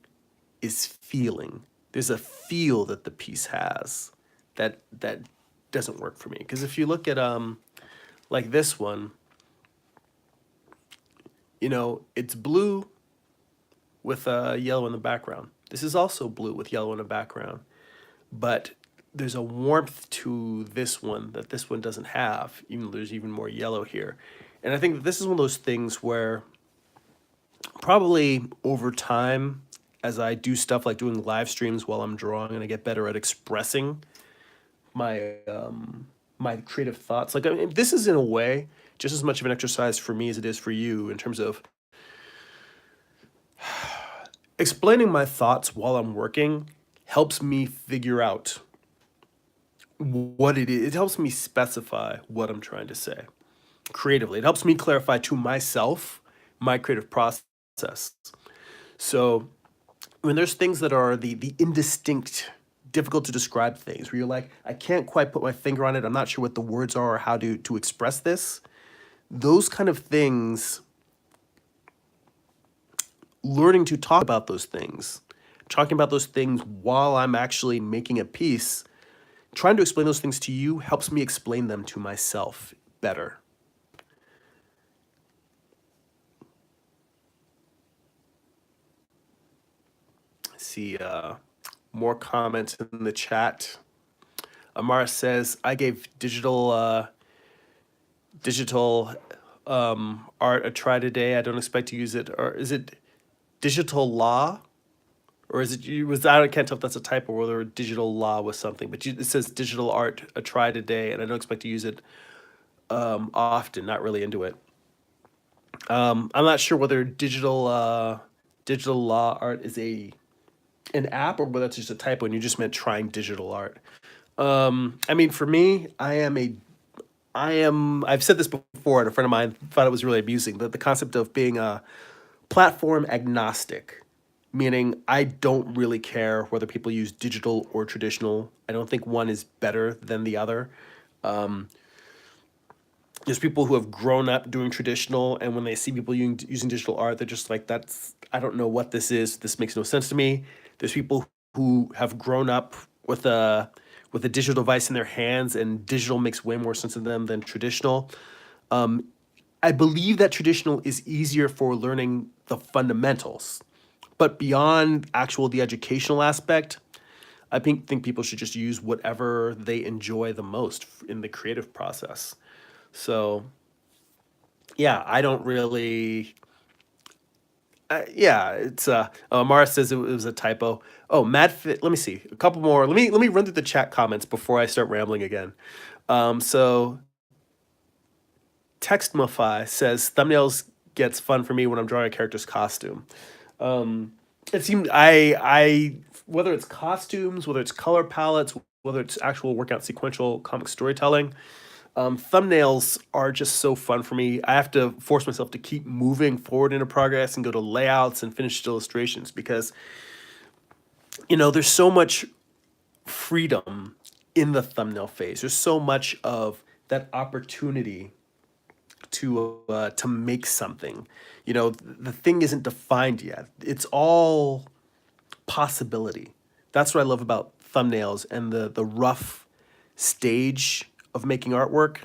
Speaker 1: is feeling. There's a feel that the piece has that doesn't work for me. Because if you look at like this one, it's blue with yellow in the background. This is also blue with yellow in the background, but there's a warmth to this one that this one doesn't have, even though there's even more yellow here. And I think that this is one of those things where probably over time, as I do stuff like doing live streams while I'm drawing and I get better at expressing my my creative thoughts, like, I mean, this is in a way just as much of an exercise for me as it is for you in terms of explaining my thoughts while I'm working helps me figure out what it is. It helps me specify what I'm trying to say creatively. It helps me clarify to myself my creative process. So when there's things that are the indistinct, difficult to describe things where you're like, I can't quite put my finger on it, I'm not sure what the words are or how to express this, those kind of things, learning to talk about those things, talking about those things while I'm actually making a piece, trying to explain those things to you helps me explain them to myself better. I see more comments in the chat. Amara says, I gave digital art a try today. I don't expect to use it. Or is it digital law? Or is it, I can't tell if that's a typo or whether digital law was something, but it says digital art a try today, and I don't expect to use it often, not really into it. I'm not sure whether digital law art is an app or whether that's just a typo and you just meant trying digital art. I mean, for me, I've said this before, and a friend of mine thought it was really amusing, that the concept of being a platform agnostic, meaning I don't really care whether people use digital or traditional. I don't think one is better than the other. There's people who have grown up doing traditional, and when they see people using digital art, they're just like, I don't know what this is. This makes no sense to me. There's people who have grown up with a digital device in their hands, and digital makes way more sense to them than traditional. I believe that traditional is easier for learning the fundamentals, but beyond the educational aspect, I think people should just use whatever they enjoy the most in the creative process. So, yeah, I don't really. Yeah, it's Mara says it was a typo. Oh, Mad Fit. Let me see a couple more. Let me run through the chat comments before I start rambling again. So Textmify says thumbnails gets fun for me when I'm drawing a character's costume. Um, it seemed I whether it's costumes, whether it's color palettes, whether it's actual workout sequential comic storytelling, thumbnails are just so fun for me. I have to force myself to keep moving forward into progress and go to layouts and finished illustrations because there's so much freedom in the thumbnail phase. There's so much of that opportunity to make something. The thing isn't defined yet. It's all possibility. That's what I love about thumbnails and the rough stage of making artwork.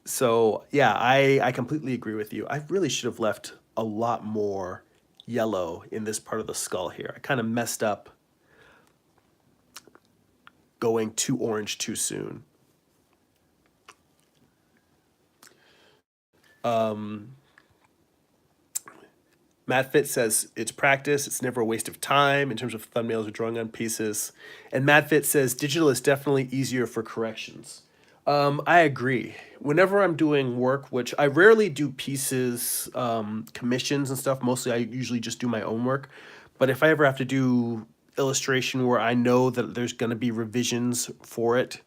Speaker 1: So yeah, I completely agree with you. I really should have left a lot more yellow in this part of the skull here. I kind of messed up going too orange too soon. Matt Fit says it's practice. It's never a waste of time in terms of thumbnails or drawing on pieces. And Matt Fit says digital is definitely easier for corrections. I agree. Whenever I'm doing work, which I rarely do pieces, commissions and stuff, mostly I usually just do my own work. But if I ever have to do illustration where I know that there's going to be revisions for it,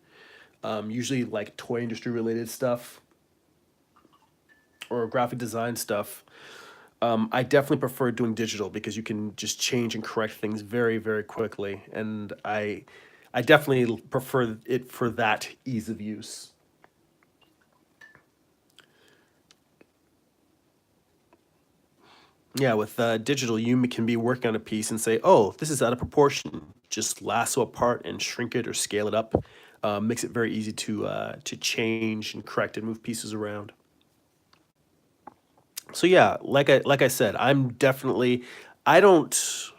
Speaker 1: usually like toy industry related stuff or graphic design stuff, I definitely prefer doing digital because you can just change and correct things very, very quickly, and I definitely prefer it for that ease of use. Yeah, with digital, you can be working on a piece and say, "Oh, this is out of proportion." Just lasso apart and shrink it or scale it up. Makes it very easy to change and correct and move pieces around. So yeah, like I said, I'm definitely I don't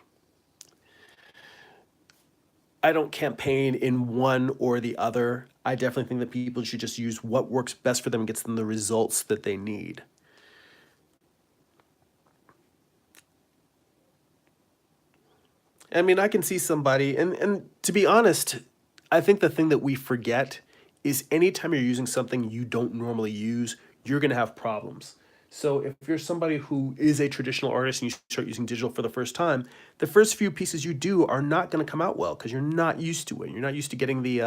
Speaker 1: I don't campaign in one or the other. I definitely think that people should just use what works best for them and gets them the results that they need. I mean, I can see somebody, and to be honest, I think the thing that we forget is anytime you're using something you don't normally use, you're going to have problems. So if you're somebody who is a traditional artist and you start using digital for the first time, the first few pieces you do are not going to come out well because you're not used to it. You're not used to getting the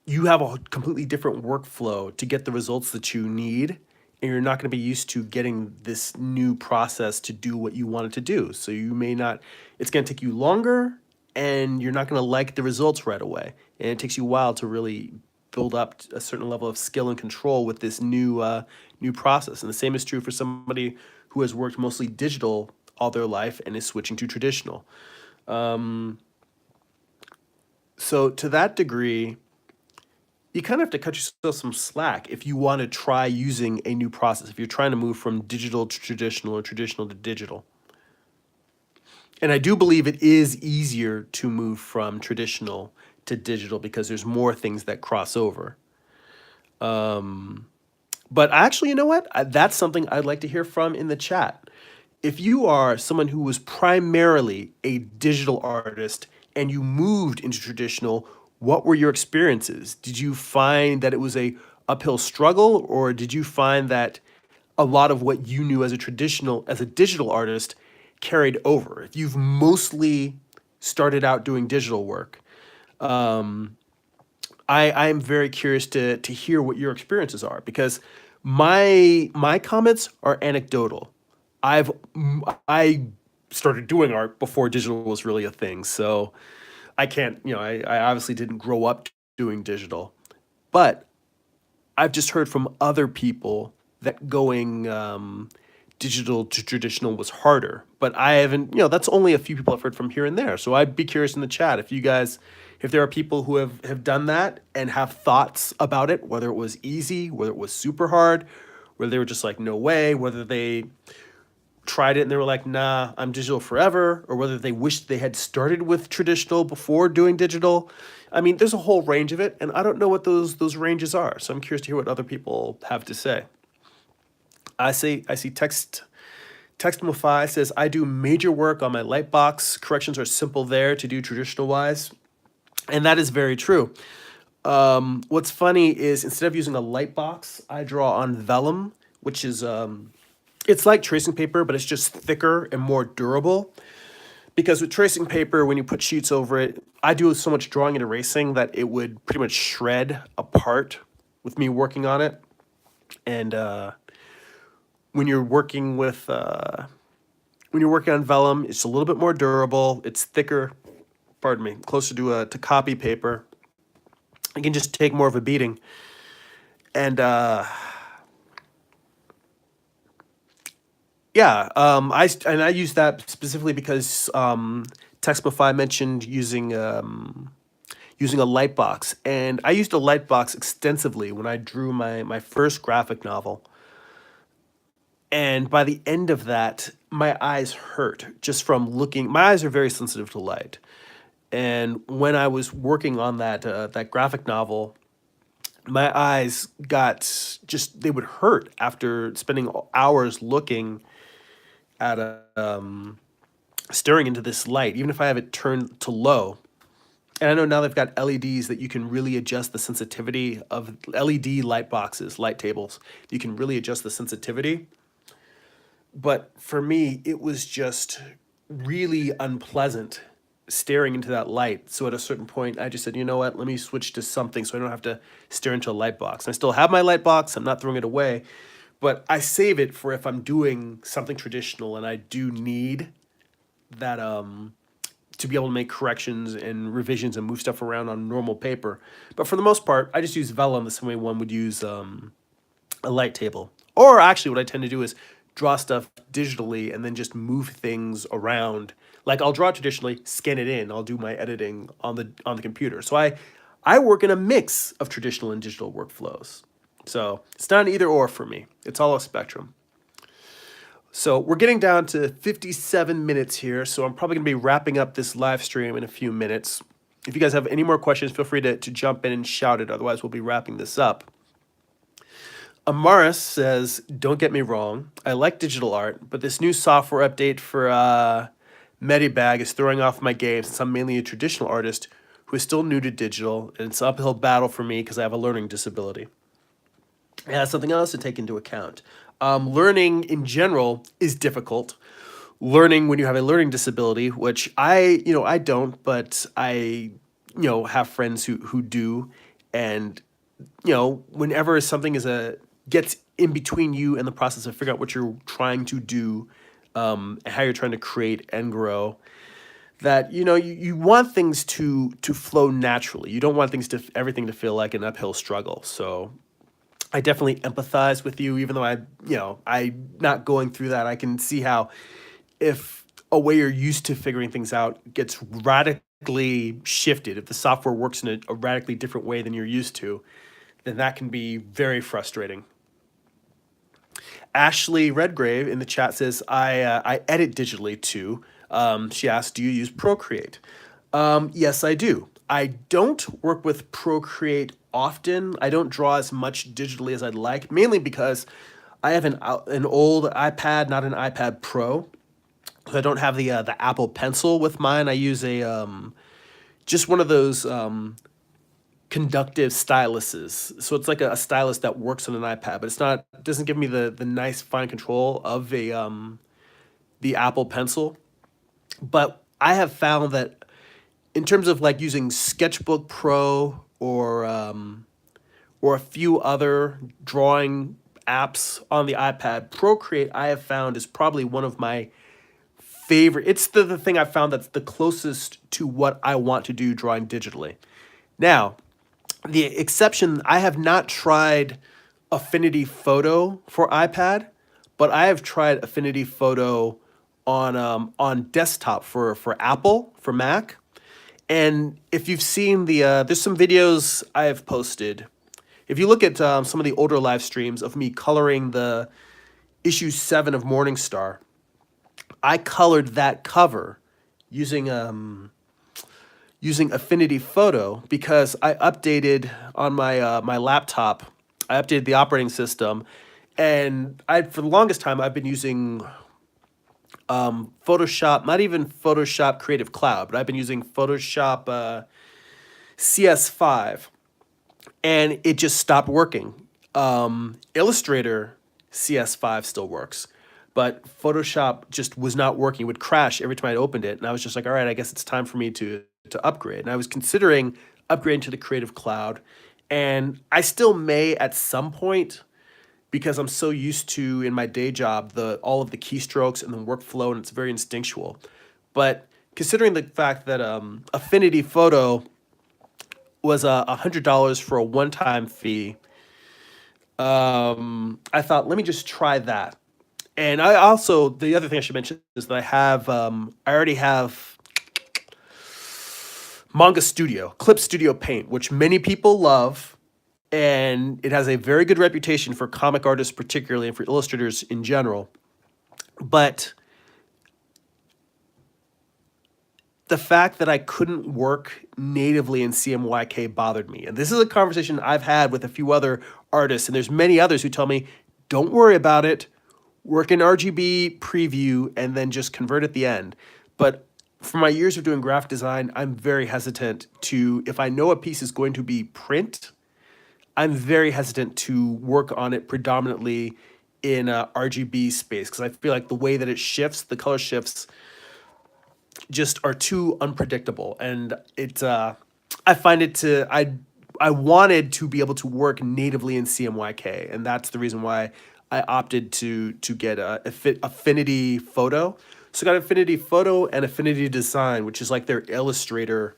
Speaker 1: you have a completely different workflow to get the results that you need, and you're not going to be used to getting this new process to do what you want it to do. So you may not, it's going to take you longer, and you're not going to like the results right away, and it takes you a while to really build up a certain level of skill and control with this new process. And the same is true for somebody who has worked mostly digital all their life and is switching to traditional. So to that degree, you kind of have to cut yourself some slack if you want to try using a new process, if you're trying to move from digital to traditional or traditional to digital. And I do believe it is easier to move from traditional to digital because there's more things that cross over. But actually, you know what? That's something I'd like to hear from in the chat. If you are someone who was primarily a digital artist and you moved into traditional, what were your experiences? Did you find that it was a uphill struggle, or did you find that a lot of what you knew as a digital artist carried over? If you've mostly started out doing digital work, I am very curious to hear what your experiences are because my comments are anecdotal. I've I started doing art before digital was really a thing, so I can't, I obviously didn't grow up doing digital, but I've just heard from other people that going digital to traditional was harder. But I haven't, that's only a few people I've heard from here and there. So I'd be curious in the chat if you guys, if there are people who have done that and have thoughts about it, whether it was easy, whether it was super hard, whether they were just like, no way, whether they tried it and they were like, nah, I'm digital forever, or whether they wished they had started with traditional before doing digital. I mean, there's a whole range of it, and I don't know what those ranges are. So I'm curious to hear what other people have to say. I see Textmify says, I do major work on my light box. Corrections are simple there to do traditional wise. And that is very true. What's funny is instead of using a light box, I draw on vellum, which is it's like tracing paper, but it's just thicker and more durable. Because with tracing paper, when you put sheets over it, I do so much drawing and erasing that it would pretty much shred apart with me working on it. And when you're working with when you're working on vellum, it's a little bit more durable. It's thicker, pardon me, closer to copy paper. You can just take more of a beating. And yeah, I use that specifically because Textmify mentioned using using a light box, and I used a light box extensively when I drew my first graphic novel. And by the end of that, my eyes hurt just from looking. My eyes are very sensitive to light, and when I was working on that graphic novel, my eyes got just they would hurt after spending hours looking at a staring into this light, even if I have it turned to low. And I know now they've got LEDs that you can really adjust the sensitivity of LED light boxes, light tables. You can really adjust the sensitivity. But for me, it was just really unpleasant staring into that light. So at a certain point, I just said, you know what, let me switch to something so I don't have to stare into a light box. I still have my light box, I'm not throwing it away, but I save it for if I'm doing something traditional and I do need that to be able to make corrections and revisions and move stuff around on normal paper. But for the most part, I just use vellum the same way one would use a light table. Or actually what I tend to do is draw stuff digitally and then just move things around. Like I'll draw traditionally, scan it in, I'll do my editing on the computer. So I work in a mix of traditional and digital workflows. So it's not an either or for me. It's all a spectrum. So we're getting down to 57 minutes here, so I'm probably going to be wrapping up this live stream in a few minutes. If you guys have any more questions, feel free to jump in and shout it. Otherwise, we'll be wrapping this up. Amaris says, don't get me wrong, I like digital art, but this new software update for Medibag is throwing off my game since I'm mainly a traditional artist who is still new to digital, and it's an uphill battle for me because I have a learning disability. And that's something else to take into account. Learning in general is difficult. Learning when you have a learning disability, which I don't, but I, have friends who do, and whenever something gets in between you and the process of figuring out what you're trying to do, and how you're trying to create and grow, that you want things to flow naturally. You don't want everything to feel like an uphill struggle. So I definitely empathize with you, even though I'm not going through that. I can see how if a way you're used to figuring things out gets radically shifted, if the software works in a radically different way than you're used to, then that can be very frustrating. Ashley Redgrave in the chat says, I edit digitally too. She asked, do you use Procreate? Yes, I do. I don't work with Procreate often. I don't draw as much digitally as I'd like, mainly because I have an old iPad, not an iPad Pro. So I don't have the Apple Pencil with mine. I use a just one of those conductive styluses. So it's like a stylus that works on an iPad, but it doesn't give me the nice fine control of the Apple Pencil. But I have found that in terms of like using Sketchbook Pro or a few other drawing apps on the iPad, Procreate I have found is probably one of my favorite. It's the thing I've found that's the closest to what I want to do drawing digitally. Now, the exception, I have not tried Affinity Photo for iPad, but I have tried Affinity Photo on desktop for Apple, for Mac. And if you've seen there's some videos I have posted. If you look at some of the older live streams of me coloring the issue 7 of Morningstar, I colored that cover using using Affinity Photo because I updated on my laptop. I updated the operating system, and I for the longest time I've been using Photoshop, not even Photoshop Creative Cloud, but I've been using Photoshop CS5, and it just stopped working. Illustrator CS5 still works, but Photoshop just was not working. It would crash every time I opened it, and I was just like, all right, I guess it's time for me to upgrade. And I was considering upgrading to the Creative Cloud, and I still may at some point because I'm so used to in my day job the all of the keystrokes and the workflow, and it's very instinctual. But considering the fact that Affinity Photo was $100 for a one-time fee, I thought, let me just try that. And I also, the other thing I should mention is that I already have Manga Studio, Clip Studio Paint, which many people love, and it has a very good reputation for comic artists, particularly, and for illustrators in general. But the fact that I couldn't work natively in CMYK bothered me. And this is a conversation I've had with a few other artists, and there's many others who tell me, don't worry about it, work in RGB preview, and then just convert at the end. But for my years of doing graphic design, I'm very hesitant to, if I know a piece is going to be print, I'm very hesitant to work on it predominantly in a RGB space because I feel like the way that it shifts, the color shifts, just are too unpredictable, and I find it to I wanted to be able to work natively in CMYK, and that's the reason why I opted to get Affinity Photo. So I got Affinity Photo and Affinity Design, which is like their Illustrator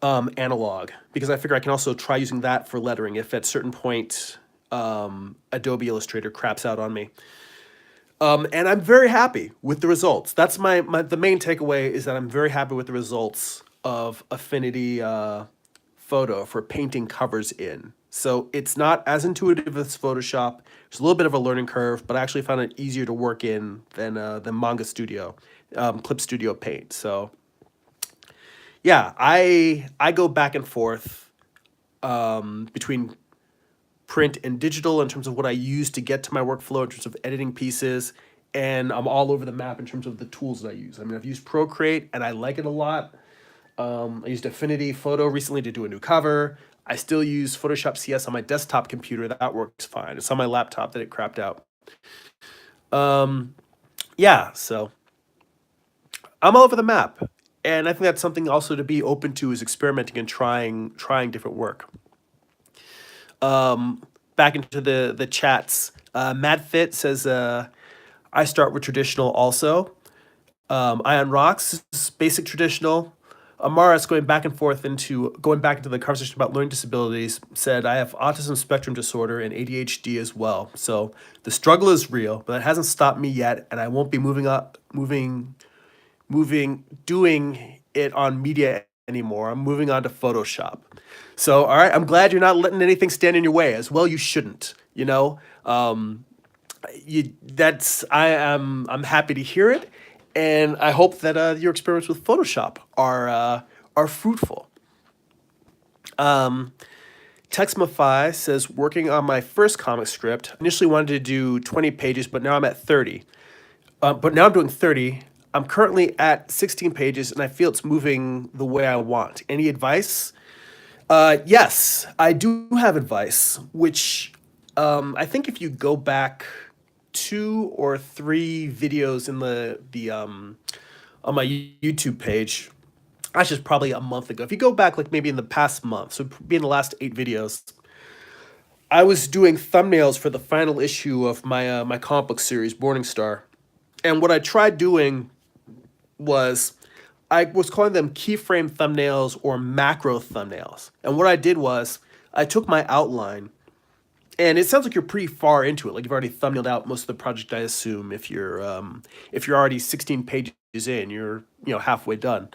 Speaker 1: analog, because I figure I can also try using that for lettering if at certain point Adobe Illustrator craps out on me. And I'm very happy with the results. That's the main takeaway is that I'm very happy with the results of Affinity Photo for painting covers in. So it's not as intuitive as Photoshop. There's a little bit of a learning curve, but I actually found it easier to work in than Manga Studio, Clip Studio Paint. So yeah, I go back and forth between print and digital in terms of what I use to get to my workflow in terms of editing pieces, and I'm all over the map in terms of the tools that I use. I mean, I've used Procreate and I like it a lot. I used Affinity Photo recently to do a new cover. I still use Photoshop CS on my desktop computer. That works fine. It's on my laptop that it crapped out. Yeah, so I'm all over the map. And I think that's something also to be open to is experimenting and trying different work. Back into the chats. MadFit says I start with traditional also. Ion Rocks is basic traditional. Amara's going back into the conversation about learning disabilities, said I have autism spectrum disorder and ADHD as well. So the struggle is real, but it hasn't stopped me yet, and I won't be doing it on media anymore. I'm moving on to Photoshop. So all right, I'm glad you're not letting anything stand in your way. As well, you shouldn't. You know, I'm happy to hear it, and I hope that your experiments with Photoshop are fruitful. Texmify says working on my first comic script. Initially wanted to do 20 pages, but now I'm at 30. But now I'm doing 30. I'm currently at 16 pages, and I feel it's moving the way I want. Any advice? Yes, I do have advice, which I think if you go back 2 or 3 videos in the on my YouTube page, that's just probably a month ago. If you go back like maybe in the past month, so be in the last 8 videos, I was doing thumbnails for the final issue of my comic book series, Morningstar. And what I tried doing was I was calling them keyframe thumbnails or macro thumbnails. And what I did was I took my outline, and it sounds like you're pretty far into it. Like you've already thumbnailed out most of the project, I assume. If you're already 16 pages in, you're halfway done.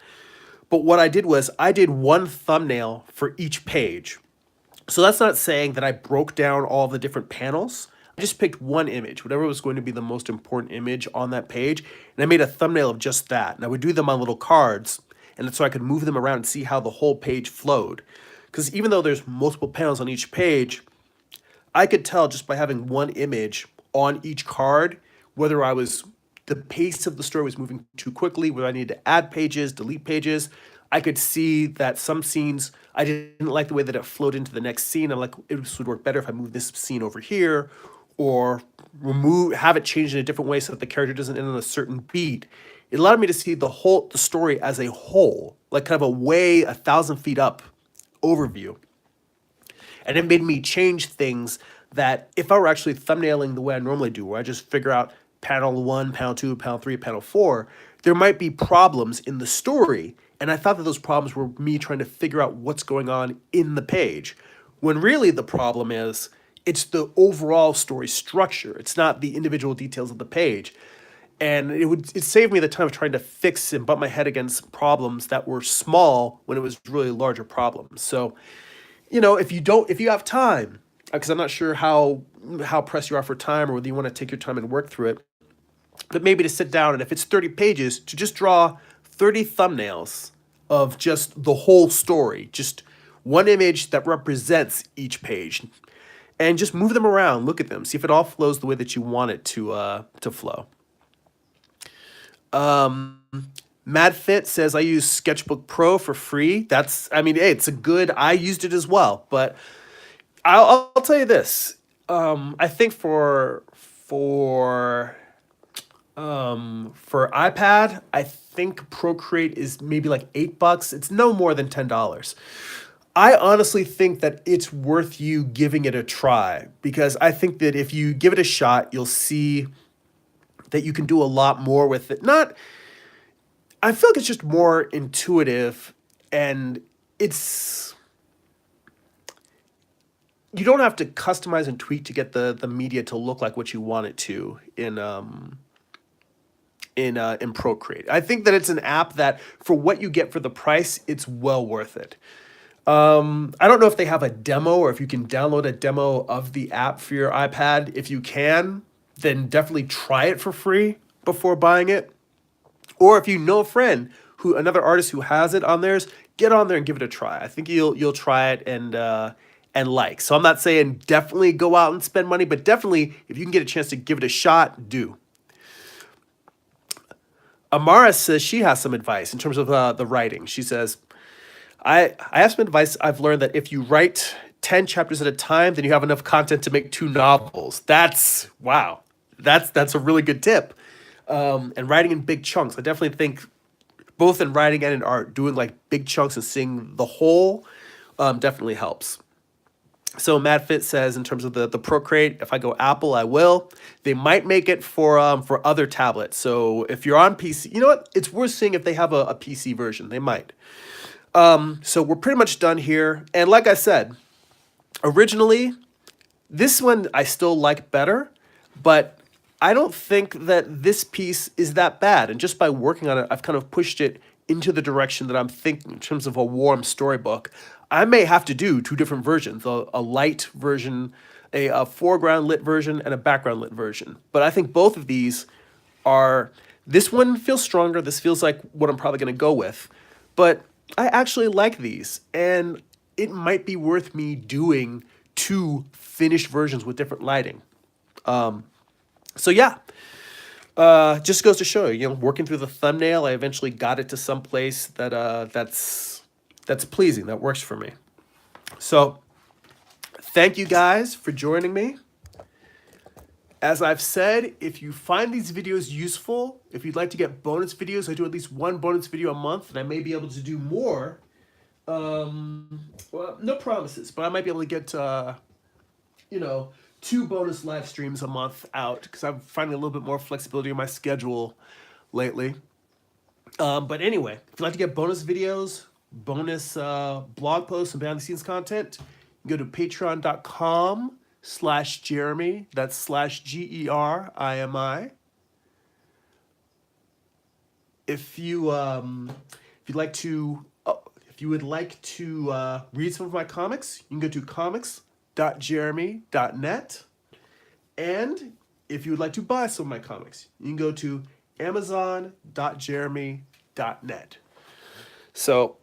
Speaker 1: But what I did was I did one thumbnail for each page. So that's not saying that I broke down all the different panels. I just picked one image, whatever was going to be the most important image on that page, and I made a thumbnail of just that. And I would do them on little cards, and so I could move them around and see how the whole page flowed. Because even though there's multiple panels on each page, I could tell just by having one image on each card whether the pace of the story was moving too quickly, whether I needed to add pages, delete pages. I could see that some scenes I didn't like the way that it flowed into the next scene. I'm like, it would work better if I moved this scene over here, or have it changed in a different way so that the character doesn't end on a certain beat. It allowed me to see the story as a whole, like kind of a way 1,000 feet up overview. And it made me change things that if I were actually thumbnailing the way I normally do, where I just figure out panel 1, panel 2, panel 3, panel 4, there might be problems in the story. And I thought that those problems were me trying to figure out what's going on in the page. When really the problem is, it's the overall story structure. It's not the individual details of the page. And it saved me the time of trying to fix and bump my head against problems that were small when it was really larger problems. So, if you have time, because I'm not sure how pressed you are for time, or whether you want to take your time and work through it, but maybe to sit down, and if it's 30 pages, to just draw 30 thumbnails of just the whole story, just one image that represents each page, and just move them around, look at them, see if it all flows the way that you want it to flow. MadFit says, I use Sketchbook Pro for free. Hey, it's I used it as well, but I'll tell you this. I think for iPad, I think Procreate is maybe like $8. It's no more than $10. I honestly think that it's worth you giving it a try, because I think that if you give it a shot, you'll see that you can do a lot more with it. I feel like it's just more intuitive, and you don't have to customize and tweak to get the media to look like what you want it to in Procreate. I think that it's an app that, for what you get for the price, it's well worth it. I don't know if they have a demo, or if you can download a demo of the app for your iPad. If you can, then definitely try it for free before buying it. Or if you know a friend another artist who has it on theirs, get on there and give it a try. I think you'll try it and like. So I'm not saying definitely go out and spend money, but definitely, if you can get a chance to give it a shot, do. Amara says she has some advice in terms of the writing. She says, I have some advice. I've learned that if you write 10 chapters at a time, then you have enough content to make 2 novels. Wow. That's a really good tip. And writing in big chunks. I definitely think, both in writing and in art, doing like big chunks and seeing the whole definitely helps. So MadFit says, in terms of the Procreate, if I go Apple, I will. They might make it for other tablets. So if you're on PC, you know what? It's worth seeing if they have a PC version. They might. So we're pretty much done here. And like I said, originally, this one I still like better, but I don't think that this piece is that bad. And just by working on it, I've kind of pushed it into the direction that I'm thinking in terms of a warm storybook. I may have to do 2 different versions, a light version, a foreground lit version, and a background lit version. But I think both of these this one feels stronger. This feels like what I'm probably going to go with. But I actually like these, and it might be worth me doing 2 finished versions with different lighting. So yeah, just goes to show you, working through the thumbnail, I eventually got it to some place that's pleasing, that works for me. So thank you guys for joining me. As I've said, if you find these videos useful, if you'd like to get bonus videos, I do at least 1 bonus video a month, and I may be able to do more. Well, no promises, but I might be able to get, 2 bonus live streams a month out, because I'm finding a little bit more flexibility in my schedule lately. But anyway, if you'd like to get bonus videos, bonus blog posts, and behind-the-scenes content, you can go to patreon.com/Jeremy. That's /GERIMI. If you would like to read some of my comics, you can go to comics.jeremy.net. And if you would like to buy some of my comics, you can go to amazon.jeremy.net. So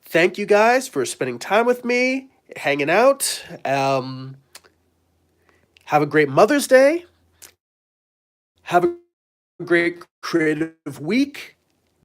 Speaker 1: thank you guys for spending time with me, hanging out. Have a great Mother's Day. Have a great creative week.